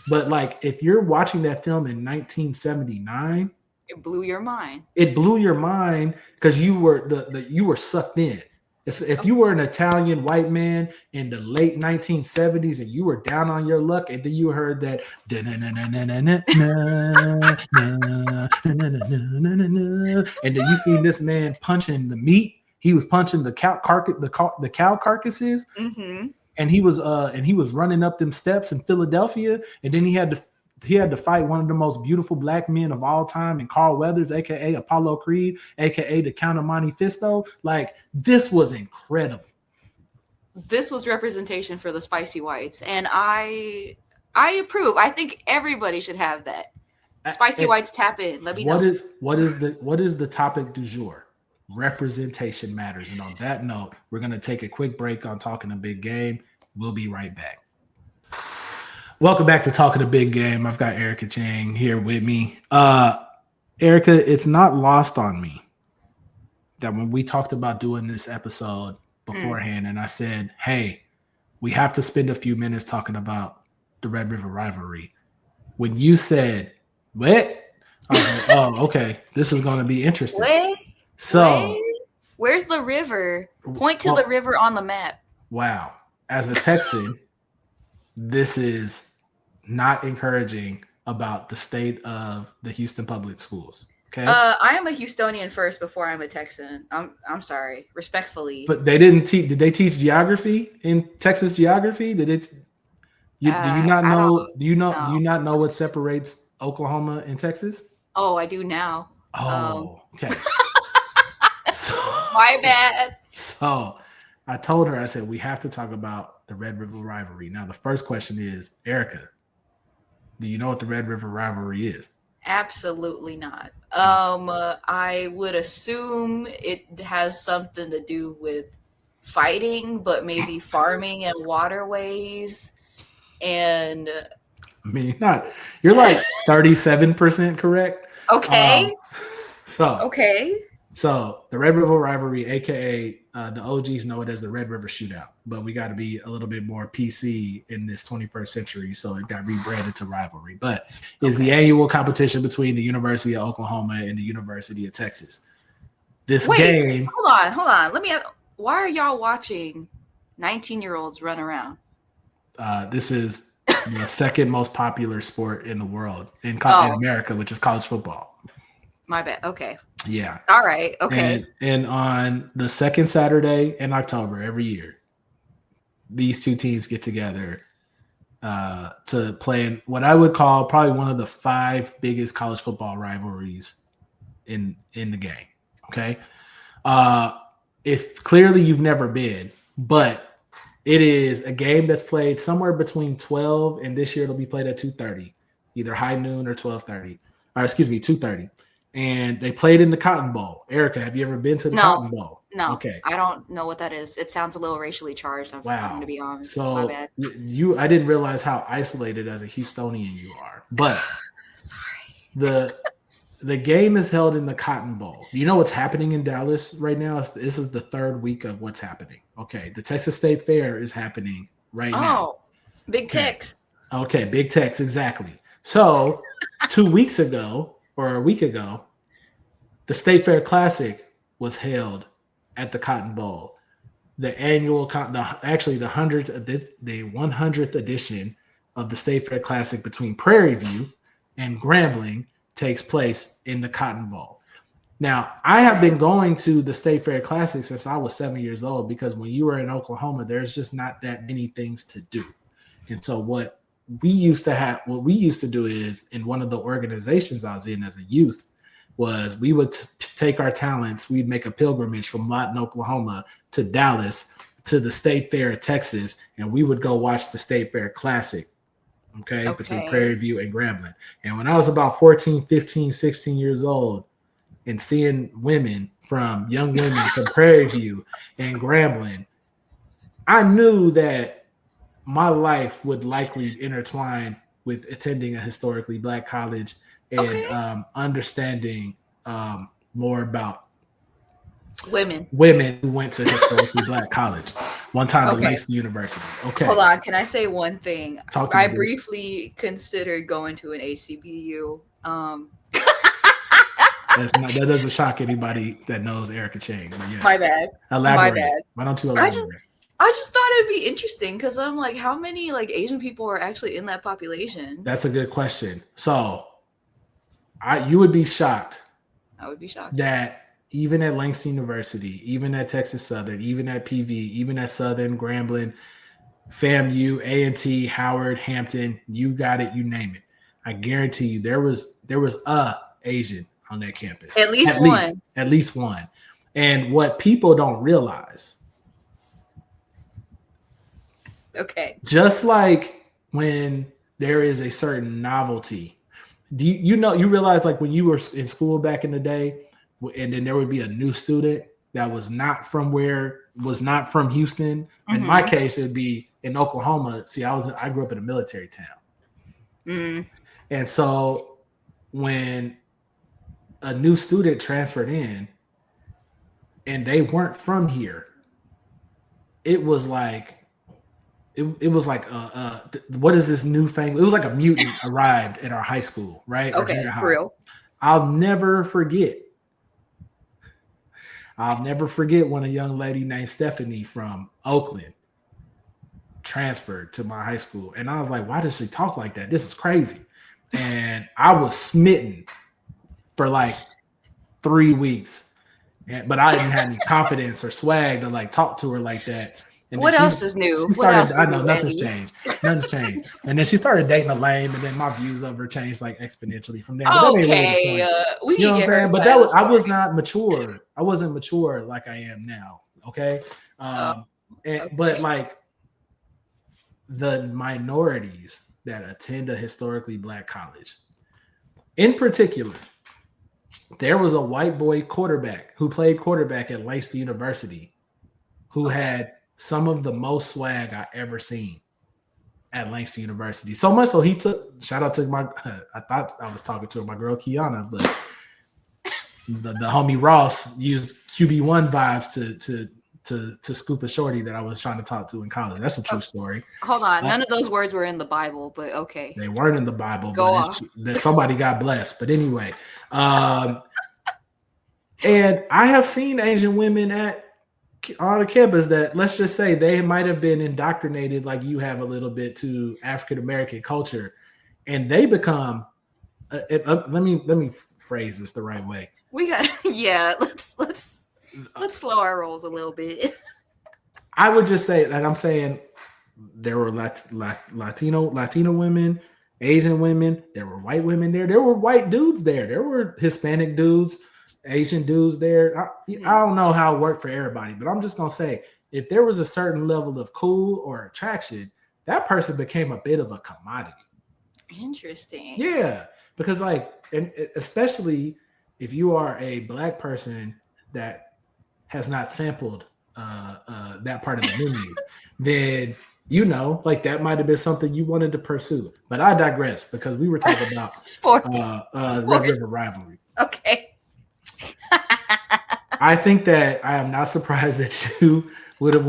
Speaker 1: But like, if you're watching that film in 1979,
Speaker 2: it blew your mind.
Speaker 1: It blew your mind because you were sucked in. If you were an Italian white man in the late 1970s and you were down on your luck, and then you heard that, and then you seen this man punching the meat. He was punching the cow carcasses, and he was running up them steps in Philadelphia, and then he had to fight one of the most beautiful black men of all time, and Carl Weathers, aka Apollo Creed, aka the Count of Monte Fisto. Like, this was incredible.
Speaker 2: This was representation for the spicy whites, and I approve. I think everybody should have that. Spicy whites, tap in. Let me know.
Speaker 1: What is the topic du jour? Representation matters. And on that note, we're gonna take a quick break on Talking a Big Game. We'll be right back. Welcome back to Talking a Big Game. I've got Erica Cheng here with me. Erica, it's not lost on me that when we talked about doing this episode beforehand, and I said, hey, we have to spend a few minutes talking about the Red River Rivalry. When you said, what? I was like, oh, okay, this is going to be interesting.
Speaker 2: Where's the river? Point to the river on the map.
Speaker 1: Wow. As a Texan, this is not encouraging about the state of the Houston public schools. Okay.
Speaker 2: I am a Houstonian first before I'm a Texan. I'm sorry, respectfully.
Speaker 1: But they didn't teach. Did they teach geography in Texas geography? Did it? Do you not know? Do you not know what separates Oklahoma and Texas?
Speaker 2: Oh, I do now.
Speaker 1: Oh, okay.
Speaker 2: My bad.
Speaker 1: So I told her, I said, we have to talk about the Red River Rivalry. Now, the first question is, Erica, do you know what the Red River Rivalry is?
Speaker 2: Absolutely not. I would assume it has something to do with fighting, but maybe farming and waterways. And
Speaker 1: I mean, you're like 37% correct.
Speaker 2: Okay.
Speaker 1: So the Red River Rivalry, aka the OGs know it as the Red River Shootout, but we got to be a little bit more PC in this 21st century, so it got rebranded to Rivalry. But it's the annual competition between the University of Oklahoma and the University of Texas. Game.
Speaker 2: Hold on. Let me. Why are y'all watching 19-year-olds run around.
Speaker 1: This is the second most popular sport in the world in America, which is college football.
Speaker 2: My bad. Okay.
Speaker 1: Yeah.
Speaker 2: All right. Okay.
Speaker 1: And on the second Saturday in October every year, these two teams get together to play in what I would call probably one of the 5 biggest college football rivalries in the game. Okay. If clearly you've never been, but it is a game that's played somewhere between 12 and this year it'll be played at 2:30, either high noon or 12:30, or excuse me, 2:30. And they played in the Cotton Bowl. Erica, have you ever been to the Cotton Bowl?
Speaker 2: No.
Speaker 1: Okay.
Speaker 2: I don't know what that is. It sounds a little racially charged. I'm going to be honest.
Speaker 1: So
Speaker 2: my bad.
Speaker 1: I didn't realize how isolated as a Houstonian you are. But
Speaker 2: sorry.
Speaker 1: The game is held in the Cotton Bowl. Do you know what's happening in Dallas right now? This is the 3rd week of what's happening. Okay. The Texas State Fair is happening right now.
Speaker 2: Oh, Big Tex.
Speaker 1: Okay. Big Tex. Exactly. So 2 weeks ago or a week ago, the State Fair Classic was held at the Cotton Bowl. The annual, the 100th edition of the State Fair Classic between Prairie View and Grambling takes place in the Cotton Bowl. Now, I have been going to the State Fair Classic since I was 7 years old because when you were in Oklahoma, there's just not that many things to do. And so what we used to do is in one of the organizations I was in as a youth was we would take our talents, we'd make a pilgrimage from Lawton, Oklahoma to Dallas to the State Fair of Texas, and we would go watch the State Fair Classic. Okay, between Prairie View and Grambling. And when I was about 14, 15, 16 years old and seeing young women from Prairie View and Grambling, I knew that my life would likely intertwine with attending a historically Black college and understanding more about women who went to historically Black college. One time at Langston University. Okay.
Speaker 2: Hold on. Can I say one thing?
Speaker 1: I
Speaker 2: briefly considered going to an HBCU.
Speaker 1: That doesn't shock anybody that knows Erica Cheng. Yes.
Speaker 2: My bad.
Speaker 1: Elaborate. My bad. Why don't you elaborate?
Speaker 2: I just thought it'd be interesting because I'm like, how many Asian people are actually in that population?
Speaker 1: That's a good question. So, you would be shocked.
Speaker 2: I would be shocked
Speaker 1: that even at Langston University, even at Texas Southern, even at PV, even at Southern, Grambling, FAMU, A&T, Howard, Hampton, you got it, you name it. I guarantee you there was a Asian on that campus.
Speaker 2: At least one.
Speaker 1: And what people don't realize.
Speaker 2: Okay.
Speaker 1: Just like when there is a certain novelty, you realize when you were in school back in the day, and then there would be a new student that was not from Houston. Mm-hmm. In my case, it'd be in Oklahoma. See, I grew up in a military town.
Speaker 2: Mm.
Speaker 1: And so when a new student transferred in and they weren't from here, it was like what is this new thing? It was like a mutant arrived at our high school, right?
Speaker 2: Okay, for real.
Speaker 1: I'll never forget when a young lady named Stephanie from Oakland transferred to my high school. And I was like, why does she talk like that? This is crazy. And I was smitten for 3 weeks. But I didn't have any confidence or swag to talk to her like that. And
Speaker 2: what else is new?
Speaker 1: I know nothing's changed. Nothing's changed. And then she started dating a lame, and then my views of her changed exponentially from there. But
Speaker 2: okay,
Speaker 1: you know what I'm saying? But I was not mature. I wasn't mature like I am now. Okay, but the minorities that attend a historically Black college, in particular, there was a white boy quarterback who played quarterback at Langston University, who had some of the most swag I ever seen at Langston University. So much so shout out to I thought I was talking to my girl Kiana, but the homie Ross used QB1 vibes to scoop a shorty that I was trying to talk to in college. That's a true story.
Speaker 2: Hold on. None of those words were in the Bible, but okay.
Speaker 1: They weren't in the Bible,
Speaker 2: but
Speaker 1: somebody got blessed. But anyway, and I have seen Asian women at on a campus that, let's just say, they might have been indoctrinated like you have a little bit to African American culture, and they become. Let me phrase this the right way.
Speaker 2: We got Let's slow our rolls a little bit.
Speaker 1: I would just say that I'm saying there were Latino women, Asian women, there were white women there, there were white dudes there were Hispanic dudes, Asian dudes there. I don't know how it worked for everybody, but I'm just gonna say if there was a certain level of cool or attraction, that person became a bit of a commodity.
Speaker 2: Interesting.
Speaker 1: Yeah, because and especially if you are a Black person that has not sampled that part of the menu, then that might have been something you wanted to pursue. But I digress because we were talking about
Speaker 2: sports.
Speaker 1: Red River Rivalry.
Speaker 2: Okay.
Speaker 1: I think that I am not surprised that you would have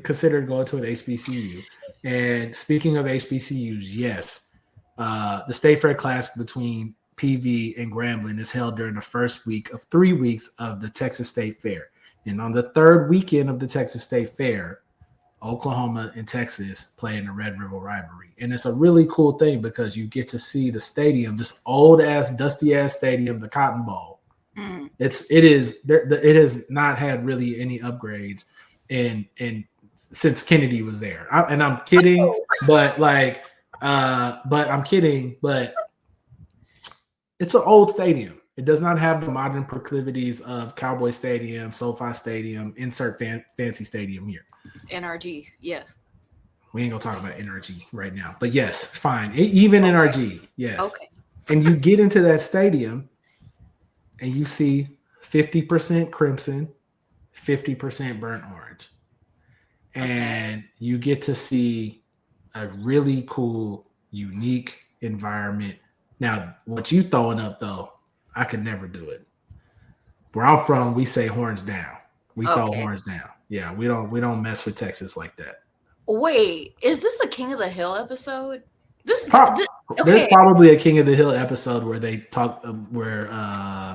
Speaker 1: considered going to an HBCU. And speaking of HBCUs, yes, the State Fair Classic between PV and Grambling is held during the first week of 3 weeks of the Texas State Fair. And on the third weekend of the Texas State Fair, Oklahoma and Texas play in the Red River Rivalry. And it's a really cool thing because you get to see the stadium, this old-ass, dusty-ass stadium, the Cotton Bowl. Mm. It has not had really any upgrades and since Kennedy was there. I'm kidding, but it's an old stadium. It does not have the modern proclivities of Cowboy Stadium, SoFi Stadium, insert fancy stadium here.
Speaker 2: NRG, yes.
Speaker 1: We ain't gonna talk about NRG right now, but yes, fine. Even NRG, yes. Okay. And you get into that stadium, and you see 50% crimson, 50% burnt orange, and you get to see a really cool, unique environment. Now, what you throwing up though? I could never do it. Where I'm from, we say horns down. We throw horns down. Yeah, we don't mess with Texas like that.
Speaker 2: Wait, is this a King of the Hill episode?
Speaker 1: There's probably a King of the Hill episode where they talk where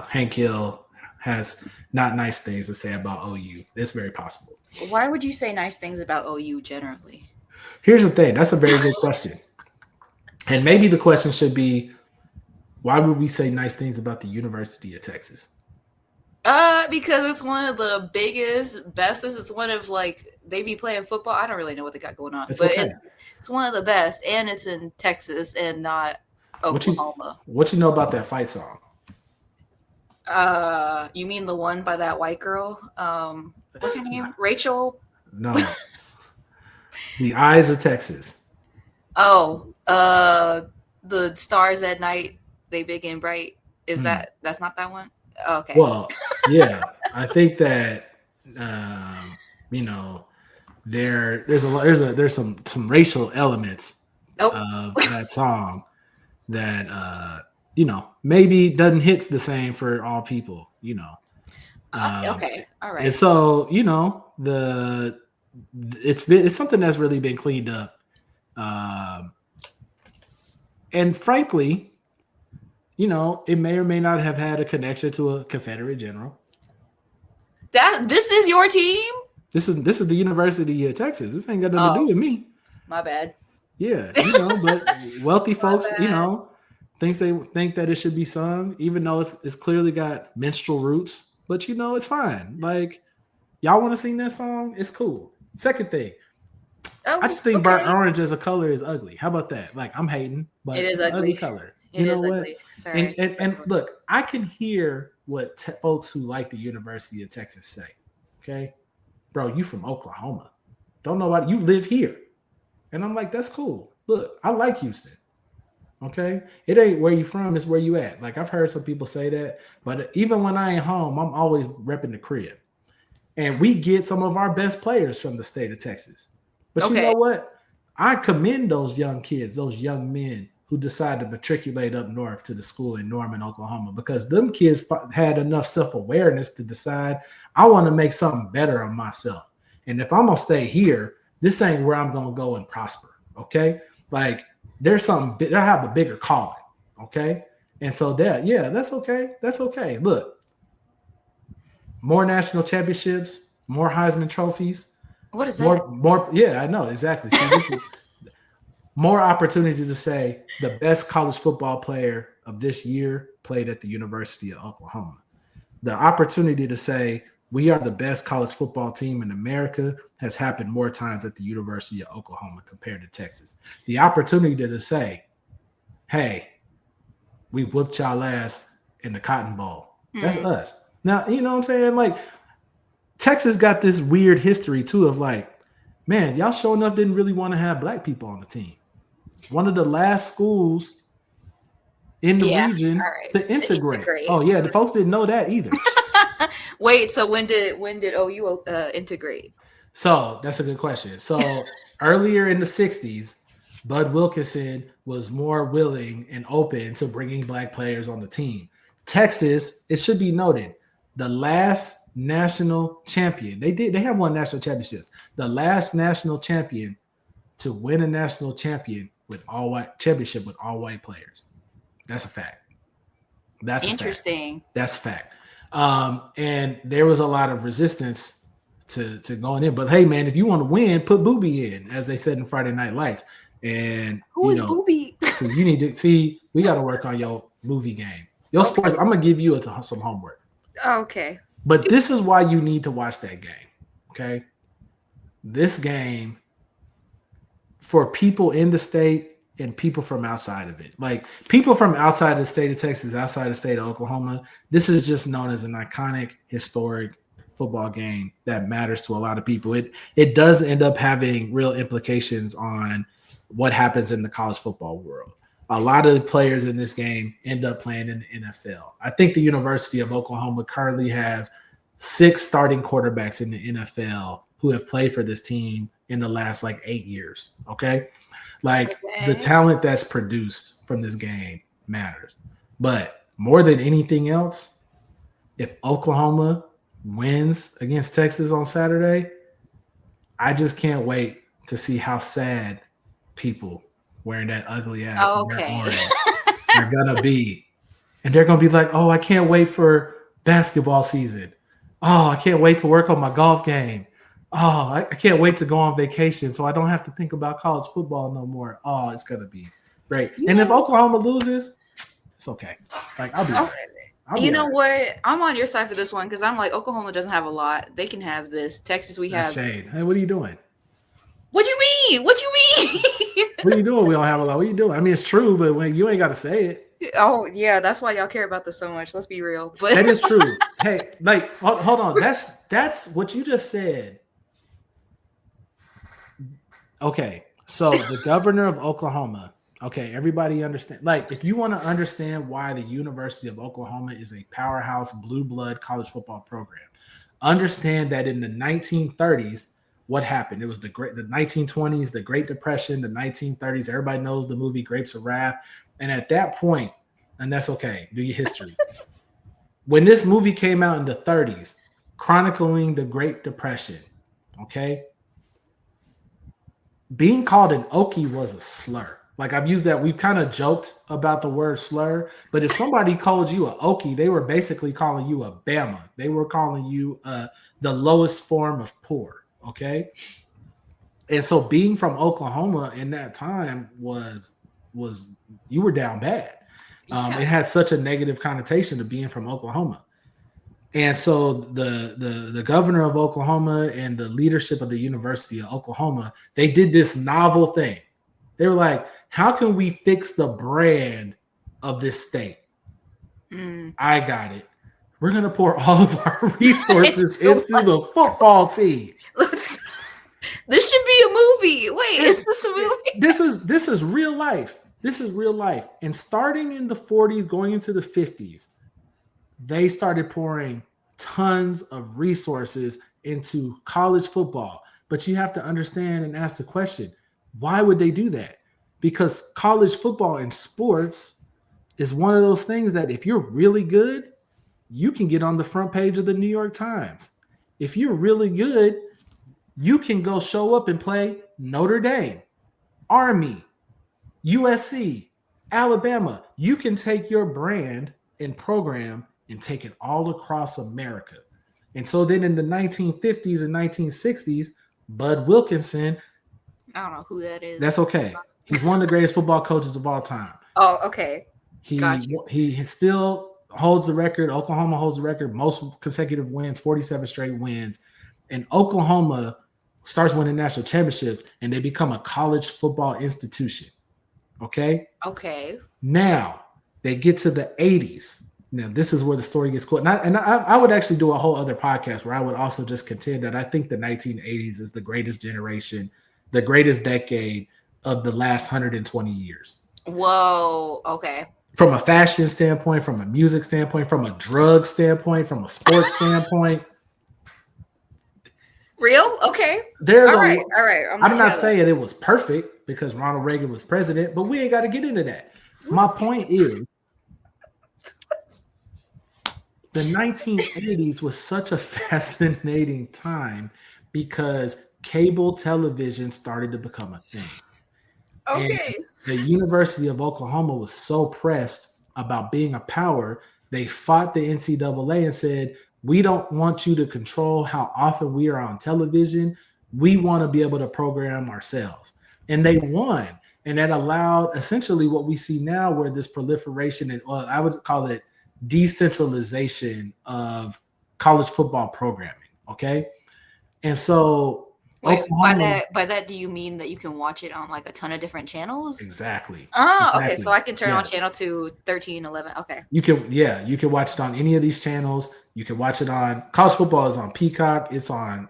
Speaker 1: Hank Hill has not nice things to say about OU. It's very possible.
Speaker 2: Why would you say nice things about OU generally?
Speaker 1: Here's the thing. That's a very good question. And maybe the question should be, why would we say nice things about the University of Texas?
Speaker 2: Because it's one of the biggest, bestest. It's one of they be playing football. I don't really know what they got going on, but it's one of the best, and it's in Texas and not Oklahoma.
Speaker 1: What you know about that fight song?
Speaker 2: You mean the one by that white girl? What's her name? Rachel?
Speaker 1: No. The Eyes of Texas.
Speaker 2: Oh, the stars at night, they big and bright. Is that's not that one? Oh, okay.
Speaker 1: Well, yeah, I think that there's some racial elements of that song that maybe doesn't hit the same for all people.
Speaker 2: Okay, all right.
Speaker 1: And so it's something that's really been cleaned up, and frankly, it may or may not have had a connection to a Confederate general.
Speaker 2: This is your team?
Speaker 1: This is the University of Texas. This ain't got nothing to do with me.
Speaker 2: My bad.
Speaker 1: Yeah, but wealthy folks, think that it should be sung, even though it's clearly got minstrel roots. But it's fine. Y'all want to sing that song? It's cool. Second thing, I just think burnt orange as a color is ugly. How about that? I'm hating, but it's an ugly color.
Speaker 2: It is ugly. Sorry.
Speaker 1: And look, I can hear what folks who like the University of Texas say. Okay, bro, you from Oklahoma? Don't know why you live here, and I'm like, that's cool. Look, I like Houston. Okay, it ain't where you from; it's where you at. I've heard some people say that, but even when I ain't home, I'm always repping the crib, and we get some of our best players from the state of Texas. But you know what? I commend those young kids, those young men who decide to matriculate up north to the school in Norman, Oklahoma, because them kids had enough self-awareness to decide, I want to make something better of myself. And if I'm going to stay here, this ain't where I'm going to go and prosper. Okay. There's something, I have a bigger calling. Okay. And so that's okay. That's okay. Look, more national championships, more Heisman trophies.
Speaker 2: What is that?
Speaker 1: More. Yeah, I know exactly. See, this is more opportunities to say the best college football player of this year played at the University of Oklahoma. The opportunity to say we are the best college football team in America has happened more times at the University of Oklahoma compared to Texas. The opportunity to say, hey, we whooped y'all ass in the Cotton Bowl. That's us. Now, you know what I'm saying? Like, Texas got this weird history, too, of like, man, y'all sure enough didn't really want to have black people on the team. One of the last schools in the region to integrate. Oh, yeah, the folks didn't know that either.
Speaker 2: Wait, so when did OU integrate?
Speaker 1: So that's a good question. So earlier in the 60s, Bud Wilkinson was more willing and open to bringing black players on the team. Texas, it should be noted, the last national champion, they have won national championships. The last national champion to win a national championship with all white players. That's a fact. That's
Speaker 2: interesting.
Speaker 1: That's a fact. And there was a lot of resistance to going in. But hey, man, if you want to win, put Booby in, as they said in Friday Night Lights. And
Speaker 2: who is Booby?
Speaker 1: So you need to see. We got to work on your movie game. Your sports. I'm gonna give you some homework.
Speaker 2: Okay.
Speaker 1: But this is why you need to watch that game. Okay. This game for people in the state and people from outside of it. Like people from outside the state of Texas, outside the state of Oklahoma, this is just known as an iconic, historic football game that matters to a lot of people. It does end up having real implications on what happens in the college football world. A lot of the players in this game end up playing in the NFL. I think the University of Oklahoma currently has 6 starting quarterbacks in the NFL who have played for this team in the last 8 years. Okay. The talent that's produced from this game matters. But more than anything else, if Oklahoma wins against Texas on Saturday, I just can't wait to see how sad people wearing that ugly ass orange are gonna be. And they're gonna be like, oh, I can't wait for basketball season. Oh, I can't wait to work on my golf game. Oh, I can't wait to go on vacation so I don't have to think about college football no more. Oh, it's gonna be great. And if Oklahoma loses, it's okay. I'll be right.
Speaker 2: You know what? I'm on your side for this one because I'm like, Oklahoma doesn't have a lot. They can have this. Texas, we have.
Speaker 1: Shade. Hey, what are you doing?
Speaker 2: What do you mean? What you mean?
Speaker 1: What are you doing? We don't have a lot. What are you doing? I mean, it's true, but when you ain't got to say it.
Speaker 2: Oh yeah, that's why y'all care about this so much. Let's be real. But
Speaker 1: that is true. Hey, hold on. That's what you just said. Okay, so the governor of Oklahoma. Okay, everybody understand. If you want to understand why the University of Oklahoma is a powerhouse blue blood college football program, understand that in the 1930s, what happened? It was the 1920s, the Great Depression, the 1930s. Everybody knows the movie Grapes of Wrath. And at that point, and that's okay, do your history. When this movie came out in the 30s, chronicling the Great Depression, okay, being called an Okie was a slur. I've used that. We've kind of joked about the word slur, but if somebody called you an Okie, they were basically calling you a Bama. They were calling you the lowest form of poor, okay? And so being from Oklahoma in that time was you were down bad. It had such a negative connotation to being from Oklahoma. And so the governor of Oklahoma and the leadership of the University of Oklahoma, they did this novel thing. They were like, how can we fix the brand of this state? I got it. We're going to pour all of our resources into the football team.
Speaker 2: This should be a movie. Wait, is this a movie?
Speaker 1: This is real life. This is real life. And starting in the 40s, going into the 50s, they started pouring tons of resources into college football. But you have to understand and ask the question, why would they do that? Because college football and sports is one of those things that if you're really good, you can get on the front page of the New York Times. If you're really good, you can go show up and play Notre Dame, Army, USC, Alabama. You can take your brand and program and take it all across America. And so then in the 1950s and 1960s, Bud Wilkinson,
Speaker 2: I don't know who that is.
Speaker 1: that's okay. He's one of the greatest football coaches of all time.
Speaker 2: Oh, okay.
Speaker 1: He still holds the record. Oklahoma holds the record, most consecutive wins, 47 straight wins. And Oklahoma starts winning national championships, and they become a college football institution. Okay?
Speaker 2: Okay.
Speaker 1: Now, they get to the 80s. Now, this is where the story gets cool. And I would actually do a whole other podcast where I would also just contend that I think the 1980s is the greatest generation, the greatest decade of the last 120 years.
Speaker 2: Whoa. Okay.
Speaker 1: From a fashion standpoint, from a music standpoint, from a drug standpoint, from a sports standpoint.
Speaker 2: Real? Okay.
Speaker 1: All
Speaker 2: right.
Speaker 1: I'm not saying it was perfect because Ronald Reagan was president, but we ain't got to get into that. My point is, the 1980s was such a fascinating time because cable television started to become a thing.
Speaker 2: Okay.
Speaker 1: And the University of Oklahoma was so pressed about being a power, they fought the NCAA and said, we don't want you to control how often we are on television. We want to be able to program ourselves. And they won. And that allowed essentially what we see now, where this proliferation and I would call it decentralization of college football programming. Okay. And so
Speaker 2: wait, by that, do you mean that you can watch it on like a ton of different channels?
Speaker 1: Exactly.
Speaker 2: Oh, exactly. Okay. So I can turn on channel 2, 13, 11. Okay.
Speaker 1: You can watch it on any of these channels. You can watch it on college football is on Peacock. It's on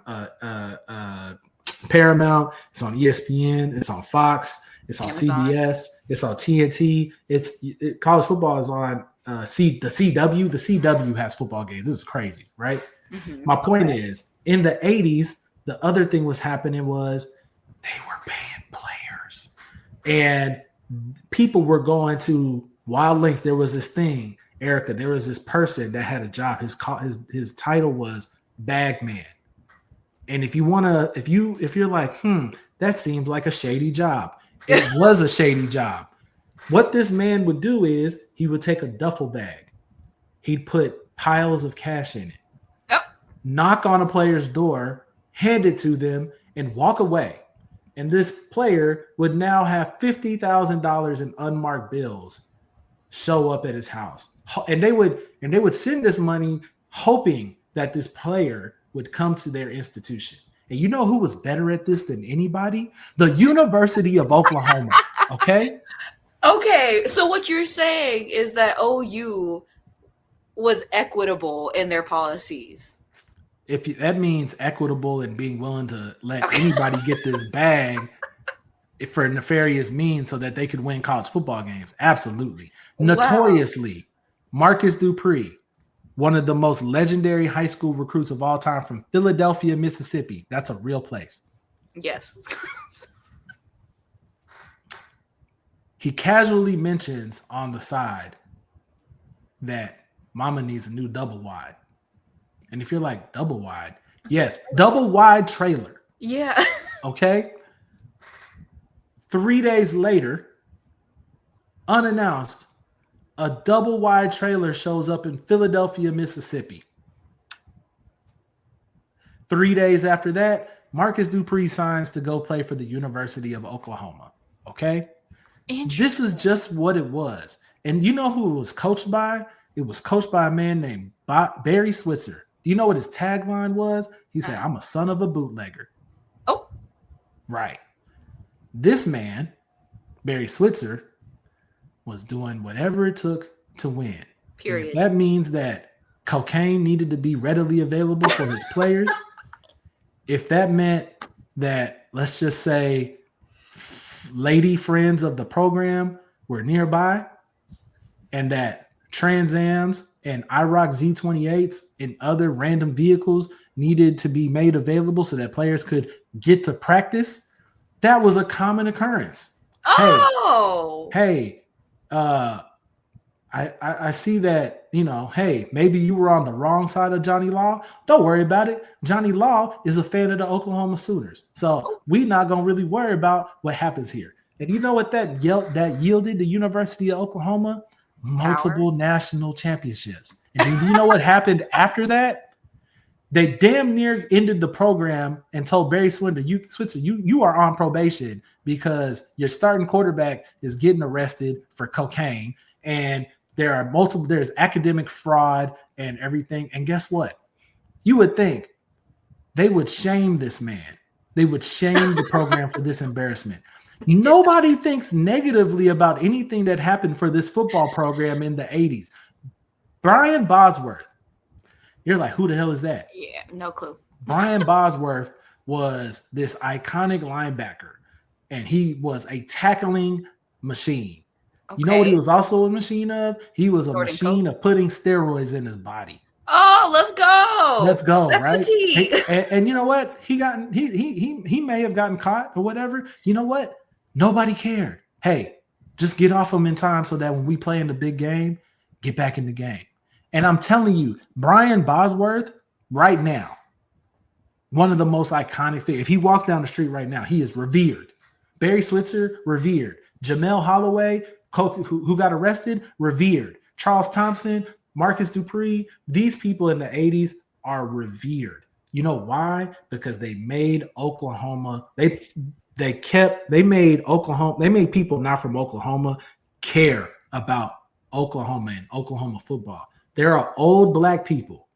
Speaker 1: Paramount. It's on ESPN. It's on Fox. It's on Amazon. CBS. It's on TNT. College football is on the CW. The CW has football games. This is crazy, right? Mm-hmm. My point is, in the 80s, the other thing was happening was they were paying players. And people were going to wild lengths. There was this thing, Erica, there was this person that had a job. His title was Bagman. And if you're like, that seems like a shady job. It was a shady job. What this man would do is he would take a duffel bag. He'd put piles of cash in it. Yep. Knock on a player's door, hand it to them, and walk away. And this player would now have $50,000 in unmarked bills show up at his house. And they would send this money hoping that this player would come to their institution. And you know who was better at this than anybody? The University of Oklahoma. Okay?
Speaker 2: Okay. So what you're saying is that OU was equitable in their policies.
Speaker 1: That means equitable and being willing to let anybody get this bag for nefarious means so that they could win college football games. Absolutely. Wow. Notoriously, Marcus Dupree, one of the most legendary high school recruits of all time from Philadelphia, Mississippi. That's a real place.
Speaker 2: Yes.
Speaker 1: He casually mentions on the side that mama needs a new double wide. And if you're like, double wide, yes, double wide trailer.
Speaker 2: Yeah.
Speaker 1: Okay. 3 days later, unannounced, a double wide trailer shows up in Philadelphia, Mississippi. 3 days after that, Marcus Dupree signs to go play for the University of Oklahoma. Okay. This is just what it was. And you know who it was coached by? It was coached by a man named Barry Switzer. Do you know what his tagline was? He said, I'm a son of a bootlegger.
Speaker 2: Oh.
Speaker 1: Right. This man, Barry Switzer, was doing whatever it took to win.
Speaker 2: Period.
Speaker 1: If that means that cocaine needed to be readily available for his players. If that meant that, let's just say, lady friends of the program were nearby and that Trans Ams and IROC Z28s and other random vehicles needed to be made available so that players could get to practice, that was a common occurrence.
Speaker 2: Oh,
Speaker 1: hey, I see that, hey, maybe you were on the wrong side of Johnny Law. Don't worry about it. Johnny Law is a fan of the Oklahoma Sooners. So we're not going to really worry about what happens here. And you know what that yielded the University of Oklahoma? Multiple national championships. And do you know what happened after that? They damn near ended the program and told Barry Switzer, you are on probation because your starting quarterback is getting arrested for cocaine, and there's academic fraud and everything. And guess what? You would think they would shame this man. They would shame the program for this embarrassment. Nobody thinks negatively about anything that happened for this football program in the 80s. Brian Bosworth. You're like, who the hell is that?
Speaker 2: Yeah, no clue.
Speaker 1: Brian Bosworth was this iconic linebacker, and he was a tackling machine. Okay. You know what he was also a machine of? He was a machine of putting steroids in his body.
Speaker 2: Oh, let's go.
Speaker 1: Let's go.
Speaker 2: That's
Speaker 1: right?
Speaker 2: The tea.
Speaker 1: And you know what? He may have gotten caught or whatever. You know what? Nobody cared. Hey, just get off him in time so that when we play in the big game, get back in the game. And I'm telling you, Brian Bosworth, right now, one of the most iconic figures. If he walks down the street right now, he is revered. Barry Switzer, revered. Jamel Holloway, who got arrested, revered. Charles Thompson, Marcus Dupree, these people in the 80s are revered. You know why? Because they made Oklahoma, they made people not from Oklahoma care about Oklahoma and Oklahoma football. There are old black people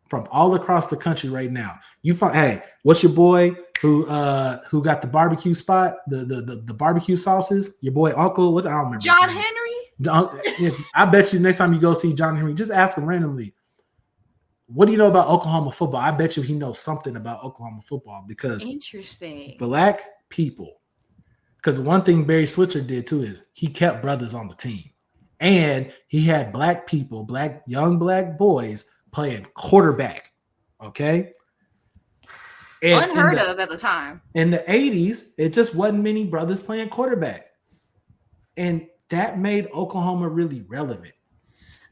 Speaker 1: from all across the country right now. Hey, what's your boy who got the barbecue spot, the barbecue sauces? Your boy Uncle, I don't remember.
Speaker 2: John Henry?
Speaker 1: I bet you next time you go see John Henry, just ask him randomly, what do you know about Oklahoma football? I bet you he knows something about Oklahoma football because
Speaker 2: interesting.
Speaker 1: Black people. Because one thing Barry Switzer did too is he kept brothers on the team. And he had black people, young black boys playing quarterback. Okay. And
Speaker 2: unheard of at the time.
Speaker 1: In the 80s, it just wasn't many brothers playing quarterback. And that made Oklahoma really relevant.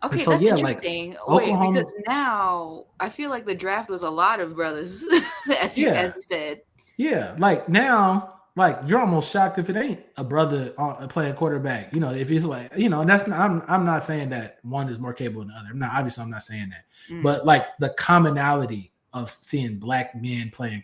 Speaker 2: Okay, so, that's interesting. Wait, because now I feel like the draft was a lot of brothers, as you said.
Speaker 1: Yeah, like now, like you're almost shocked if it ain't a brother playing quarterback. You know, if it's like, you know, and that's not, I'm not saying that one is more capable than the other. I'm not saying that. But like the commonality of seeing young black men playing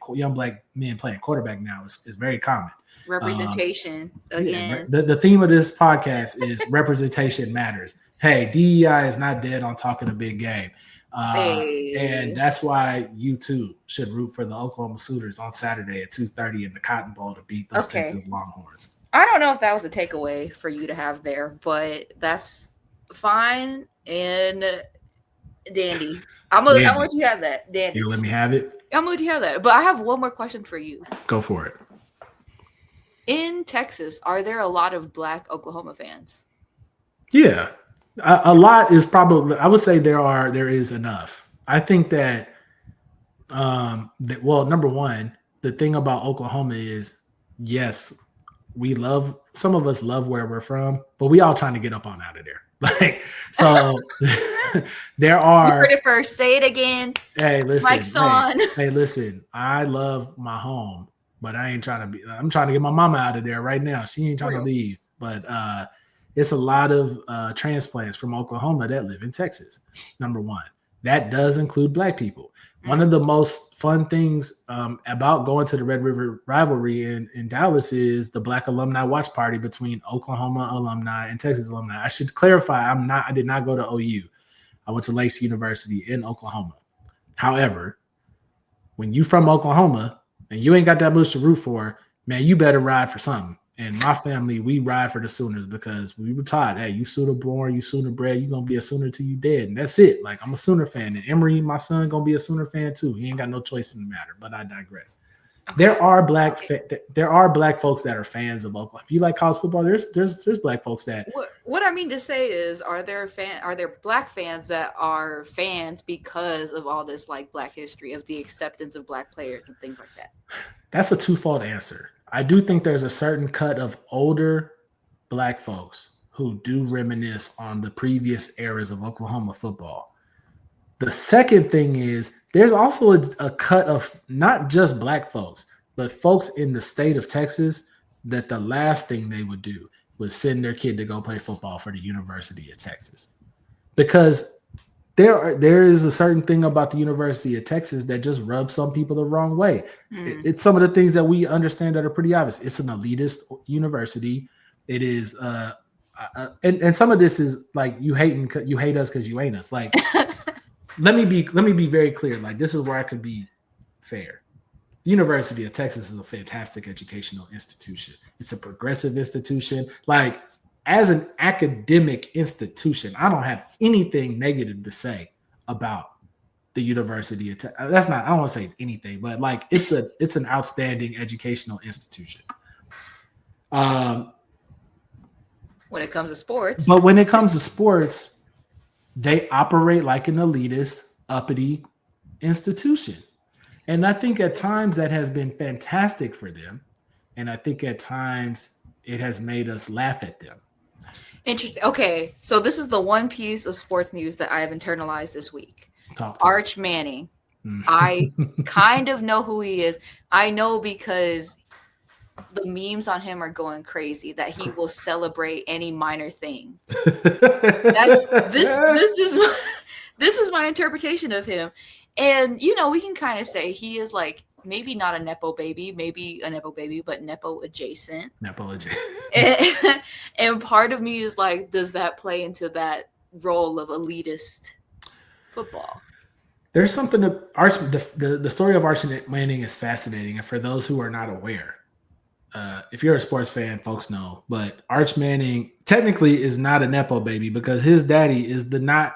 Speaker 1: quarterback now is very common.
Speaker 2: Representation again.
Speaker 1: Yeah, the theme of this podcast is representation matters. Hey, DEI is not dead on talking a big game. And that's why you too should root for the Oklahoma Sooners on Saturday at 2:30 in the Cotton Bowl to beat those Texas Longhorns.
Speaker 2: I don't know if that was a takeaway for you to have there, but that's fine and dandy. I'm gonna let you have that, dandy.
Speaker 1: You let me have it?
Speaker 2: I'm gonna let you have that. But I have one more question for you.
Speaker 1: Go for it.
Speaker 2: In Texas, are there a lot of Black Oklahoma fans?
Speaker 1: Yeah. A lot is probably, I would say there is enough. I think that, number one, the thing about Oklahoma is, yes, some of us love where we're from, but we all trying to get up on out of there. Like, so there are.
Speaker 2: You heard it first. Say it again.
Speaker 1: Hey, listen.
Speaker 2: Mike's on.
Speaker 1: Hey, listen. I love my home, but I'm trying to get my mama out of there right now. She ain't trying to leave, but, it's a lot of transplants from Oklahoma that live in Texas. Number one, that does include Black people. One of the most fun things about going to the Red River Rivalry in Dallas is the Black Alumni Watch Party between Oklahoma alumni and Texas alumni. I should clarify, I did not go to OU. I went to Lacey University in Oklahoma. However, when you from Oklahoma and you ain't got that much to root for, man, you better ride for something. And my family, we ride for the Sooners because we were taught, hey, you Sooner born, you Sooner bred, you're going to be a Sooner till you dead. And that's it. Like, I'm a Sooner fan. And Emery, my son, going to be a Sooner fan too. He ain't got no choice in the matter, but I digress. Okay. There are black folks that are fans of Oklahoma. If you like college football, there's Black folks that.
Speaker 2: What I mean to say is, are there Black fans that are fans because of all this like Black history, of the acceptance of Black players and things like that?
Speaker 1: That's a twofold answer. I do think there's a certain cut of older Black folks who do reminisce on the previous eras of Oklahoma football. The second thing is there's also a cut of not just Black folks, but folks in the state of Texas that the last thing they would do was send their kid to go play football for the University of Texas. Because there is a certain thing about the University of Texas that just rubs some people the wrong way. It's some of the things that we understand that are pretty obvious. It's an elitist university. It is, and some of this is like you hate us because you ain't us. Like, let me be very clear. Like, this is where I could be fair. The University of Texas is a fantastic educational institution. It's a progressive institution. Like, as an academic institution, I don't have anything negative to say about the University of Texas. That's not, I don't want to say anything, but like, it's an outstanding educational institution.
Speaker 2: When it comes to sports.
Speaker 1: But when it comes to sports, they operate like an elitist, uppity institution. And I think at times that has been fantastic for them. And I think at times it has made us laugh at them.
Speaker 2: Interesting. Okay. So this is the one piece of sports news that I have internalized this week. Arch Manning. I kind of know who he is. I know because the memes on him are going crazy that he will celebrate any minor thing. This is my interpretation of him. And, you know, we can kind of say he is like maybe not a Nepo baby, but Nepo adjacent. And part of me is like, does that play into that role of elitist football?
Speaker 1: There's something that the story of Arch Manning is fascinating. And for those who are not aware, if you're a sports fan, folks know, but Arch Manning technically is not a Nepo baby because his daddy is the not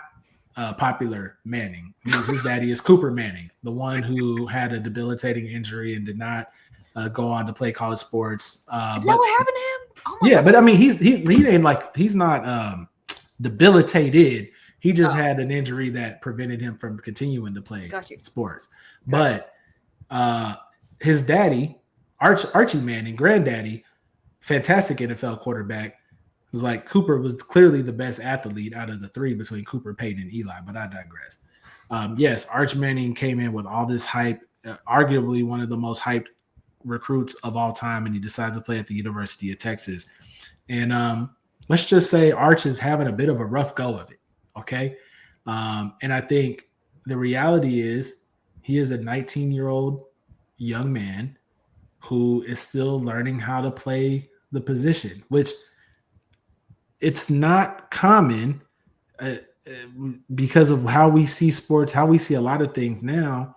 Speaker 1: popular Manning. His daddy is Cooper Manning, the one who had a debilitating injury and did not go on to play college sports.
Speaker 2: Is that what happened to him?
Speaker 1: Oh my God. But I mean, he ain't like, he's not debilitated. He just had an injury that prevented him from continuing to play sports. But his daddy, Archie Manning, granddaddy, fantastic NFL quarterback. Was like Cooper was clearly the best athlete out of the three between Cooper, Peyton, and Eli, but I digress. Yes, Arch Manning came in with all this hype, arguably one of the most hyped recruits of all time, and he decided to play at the University of Texas. And let's just say Arch is having a bit of a rough go of it, okay? And I think the reality is he is a 19-year-old young man who is still learning how to play the position, which – it's not common because of how we see sports, how we see a lot of things now.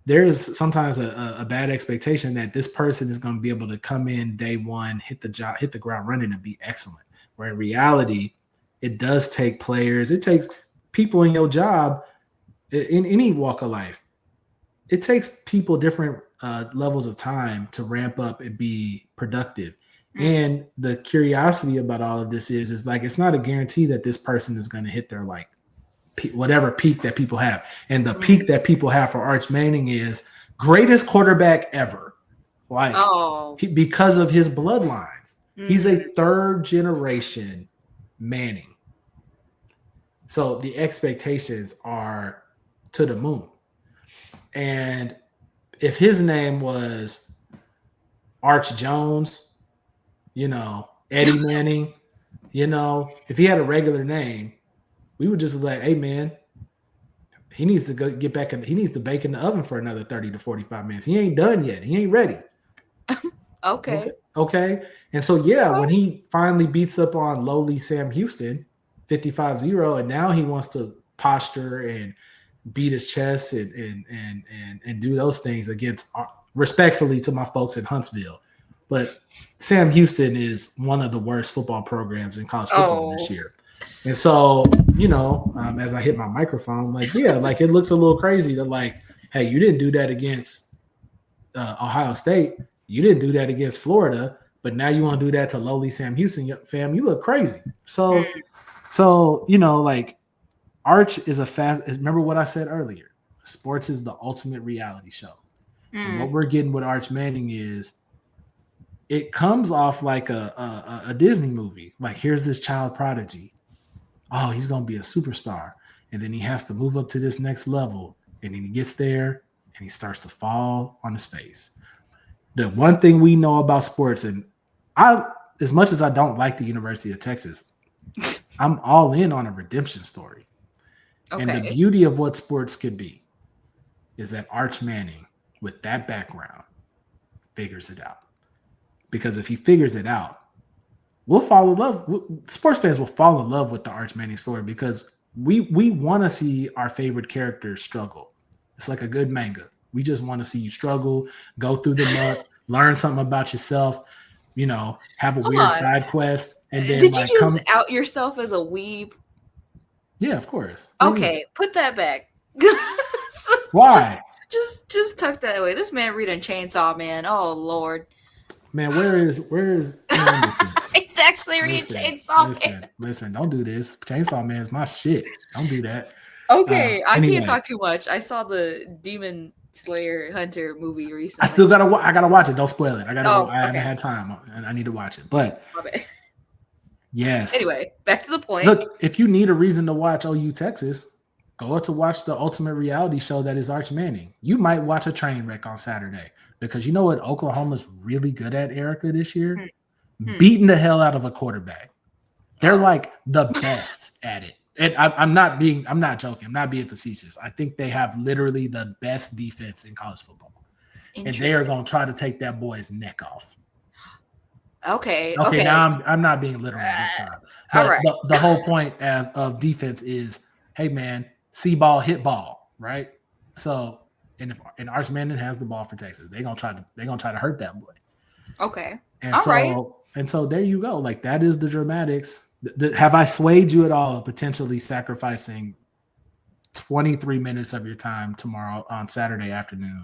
Speaker 1: There is sometimes a bad expectation that this person is going to be able to come in day one, hit the ground running, and be excellent. Where in reality, it does take players. It takes people in your job in any walk of life. It takes people different levels of time to ramp up and be productive. And the curiosity about all of this is like, it's not a guarantee that this person is going to hit their like whatever peak that people have. And the peak that people have for Arch Manning is greatest quarterback ever. Like because of his bloodlines, he's a third generation Manning. So the expectations are to the moon. And if his name was Arch Jones, you know, Eddie Manning, you know, if he had a regular name, we would just like, hey man, he needs to go get back in. He needs to bake in the oven for another 30 to 45 minutes. He ain't done yet. He ain't ready. Okay. And so, when he finally beats up on lowly Sam Houston, 55-0, and now he wants to posture and beat his chest and do those things against, respectfully to my folks in Huntsville. But Sam Houston is one of the worst football programs in college football this year. And so, you know, as I hit my microphone, like, like it looks a little crazy to like, hey, you didn't do that against Ohio State. You didn't do that against Florida, but now you want to do that to lowly Sam Houston, fam. You look crazy. So, you know, like Arch is remember what I said earlier, sports is the ultimate reality show. And what we're getting with Arch Manning is, it comes off like a Disney movie. Like, here's this child prodigy. Oh, he's going to be a superstar. And then he has to move up to this next level. And then he gets there and he starts to fall on his face. The one thing we know about sports, and as much as I don't like the University of Texas, I'm all in on a redemption story. And the
Speaker 2: Okay.
Speaker 1: beauty of what sports could be is that Arch Manning, with that background, figures it out. Because if he figures it out, we'll fall in love. Sports fans will fall in love with the Arch Manning story because we want to see our favorite characters struggle. It's like a good manga. We just want to see you struggle, go through the muck, learn something about yourself, have a
Speaker 2: Hold
Speaker 1: weird
Speaker 2: on.
Speaker 1: side quest, and then
Speaker 2: Did you
Speaker 1: like
Speaker 2: just
Speaker 1: come.
Speaker 2: out yourself as a weeb?
Speaker 1: Yeah, of course. What do you mean?
Speaker 2: Okay, put that back.
Speaker 1: Why?
Speaker 2: Just tuck that away. This man reading Chainsaw Man. Oh Lord.
Speaker 1: Man, where is man?
Speaker 2: He's actually reading Chainsaw Man.
Speaker 1: Listen, don't do this. Chainsaw Man is my shit. Don't do that.
Speaker 2: Okay, I
Speaker 1: Anyway.
Speaker 2: can't talk too much. I saw the Demon Slayer Hunter movie recently.
Speaker 1: I still I gotta watch it. Don't spoil it. I
Speaker 2: okay.
Speaker 1: haven't had time, and I need to watch it. But yes.
Speaker 2: Anyway, back to the point.
Speaker 1: Look, if you need a reason to watch OU Texas, go to watch the ultimate reality show that is Arch Manning. You might watch a train wreck on Saturday because you know what Oklahoma's really good at, Erica, this year? Beating the hell out of a quarterback. They're like the best at it. And I'm not joking. I'm not being facetious. I think they have literally the best defense in college football. And they are going to try to take that boy's neck off.
Speaker 2: Okay.
Speaker 1: Now I'm not being literal this time. But
Speaker 2: all right.
Speaker 1: The whole point of defense is, hey man, see ball, hit ball, right? So, and Arch Manning has the ball for Texas, they're gonna try to hurt that boy.
Speaker 2: Okay.
Speaker 1: And so there you go. Like that is the dramatics. Have I swayed you at all of potentially sacrificing 23 minutes of your time tomorrow on Saturday afternoon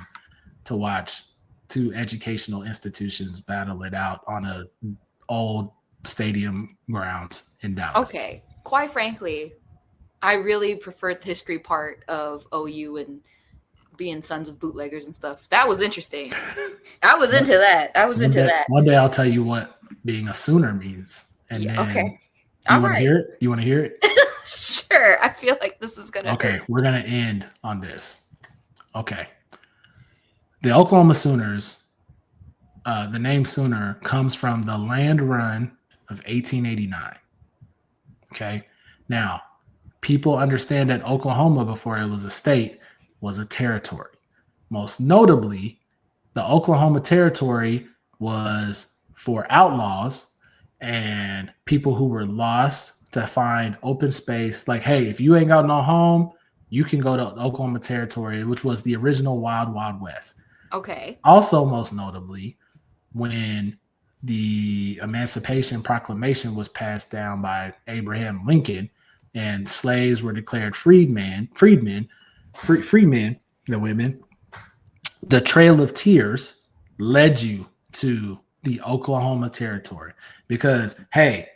Speaker 1: to watch two educational institutions battle it out on a old stadium grounds in Dallas?
Speaker 2: Okay. Quite frankly, I really preferred the history part of OU and being sons of bootleggers and stuff. That was interesting. I was into that.
Speaker 1: One day I'll tell you what being a Sooner means. And then
Speaker 2: okay.
Speaker 1: You want to hear it? You want to hear it?
Speaker 2: Sure. I feel like this is going to
Speaker 1: hurt. We're going to end on this. Okay. The Oklahoma Sooners, the name Sooner comes from the land run of 1889. Okay. Now, people understand that Oklahoma, before it was a state, was a territory. Most notably, the Oklahoma Territory was for outlaws and people who were lost to find open space. Like, hey, if you ain't got no home, you can go to the Oklahoma Territory, which was the original Wild Wild West.
Speaker 2: Okay.
Speaker 1: Also, most notably, when the Emancipation Proclamation was passed down by Abraham Lincoln and slaves were declared freedmen, the women, the Trail of Tears led you to the Oklahoma Territory because, hey,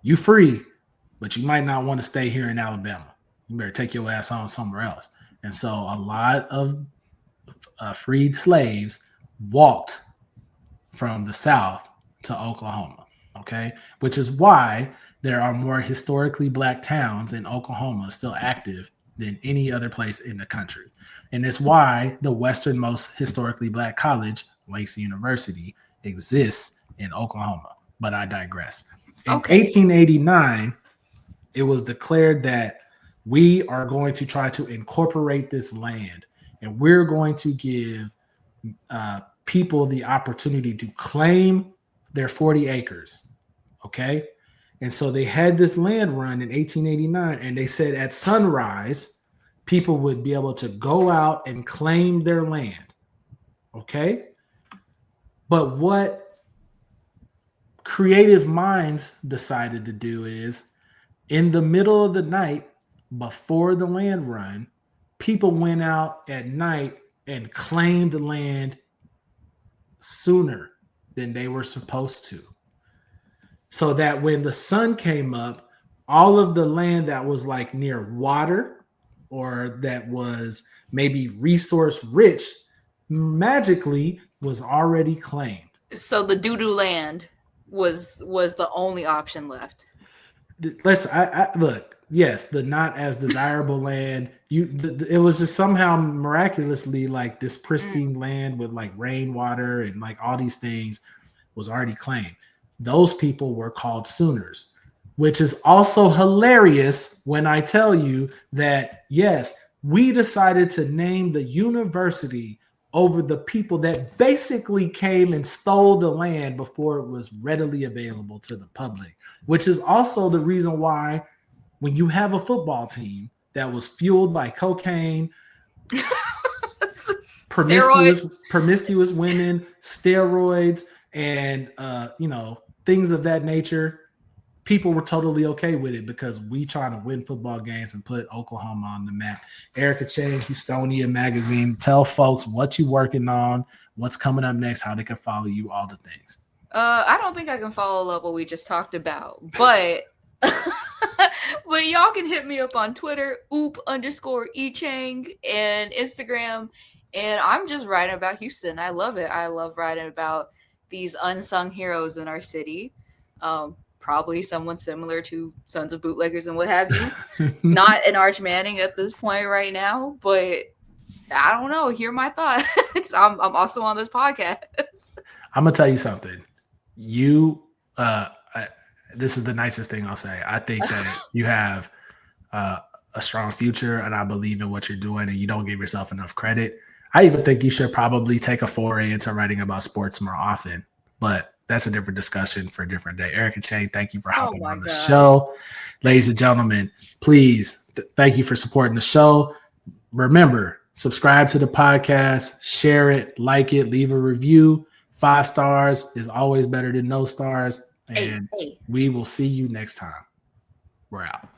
Speaker 1: you free, but you might not want to stay here in Alabama. You better take your ass on somewhere else. And so a lot of freed slaves walked from the South to Oklahoma, okay? Which is why there are more historically Black towns in Oklahoma still active than any other place in the country. And it's why the westernmost historically Black college, Lacy University, exists in Oklahoma. But I digress. In 1889, it was declared that we are going to try to incorporate this land and we're going to give people the opportunity to claim their 40 acres. Okay. And so they had this land run in 1889, and they said at sunrise, people would be able to go out and claim their land. Okay. But what creative minds decided to do is in the middle of the night before the land run, people went out at night and claimed the land sooner than they were supposed to. So that when the sun came up, all of the land that was like near water or that was maybe resource rich magically was already claimed.
Speaker 2: So the doo-doo land was the only option left.
Speaker 1: Look, yes, the not as desirable land. It was just somehow miraculously like this pristine land with like rainwater and like all these things was already claimed. Those people were called Sooners. which is also hilarious when I tell you that, yes, we decided to name the university over the people that basically came and stole the land before it was readily available to the public, which is also the reason why when you have a football team that was fueled by cocaine, promiscuous women, steroids, and things of that nature, people were totally okay with it because we trying to win football games and put Oklahoma on the map. Erica Cheng, Houstonian Magazine. Tell folks what you working on, what's coming up next, how they can follow you, all the things.
Speaker 2: I don't think I can follow up what we just talked about, but but y'all can hit me up on Twitter, oop_echang, and Instagram. And I'm just writing about Houston. I love it. I love writing about these unsung heroes in our city. Probably someone similar to Sons of Bootleggers and what have you. Not an Arch Manning at this point right now, but I don't know. Hear my thoughts. I'm also on this podcast.
Speaker 1: I'm gonna tell you something. This is the nicest thing I'll say. I think that you have a strong future, and I believe in what you're doing, and you don't give yourself enough credit. I even think you should probably take a foray into writing about sports more often, but that's a different discussion for a different day. Erica Cheng, thank you for hopping on the show. Ladies and gentlemen, please, thank you for supporting the show. Remember, subscribe to the podcast, share it, like it, leave a review. 5 stars is always better than no stars. And we will see you next time. We're out.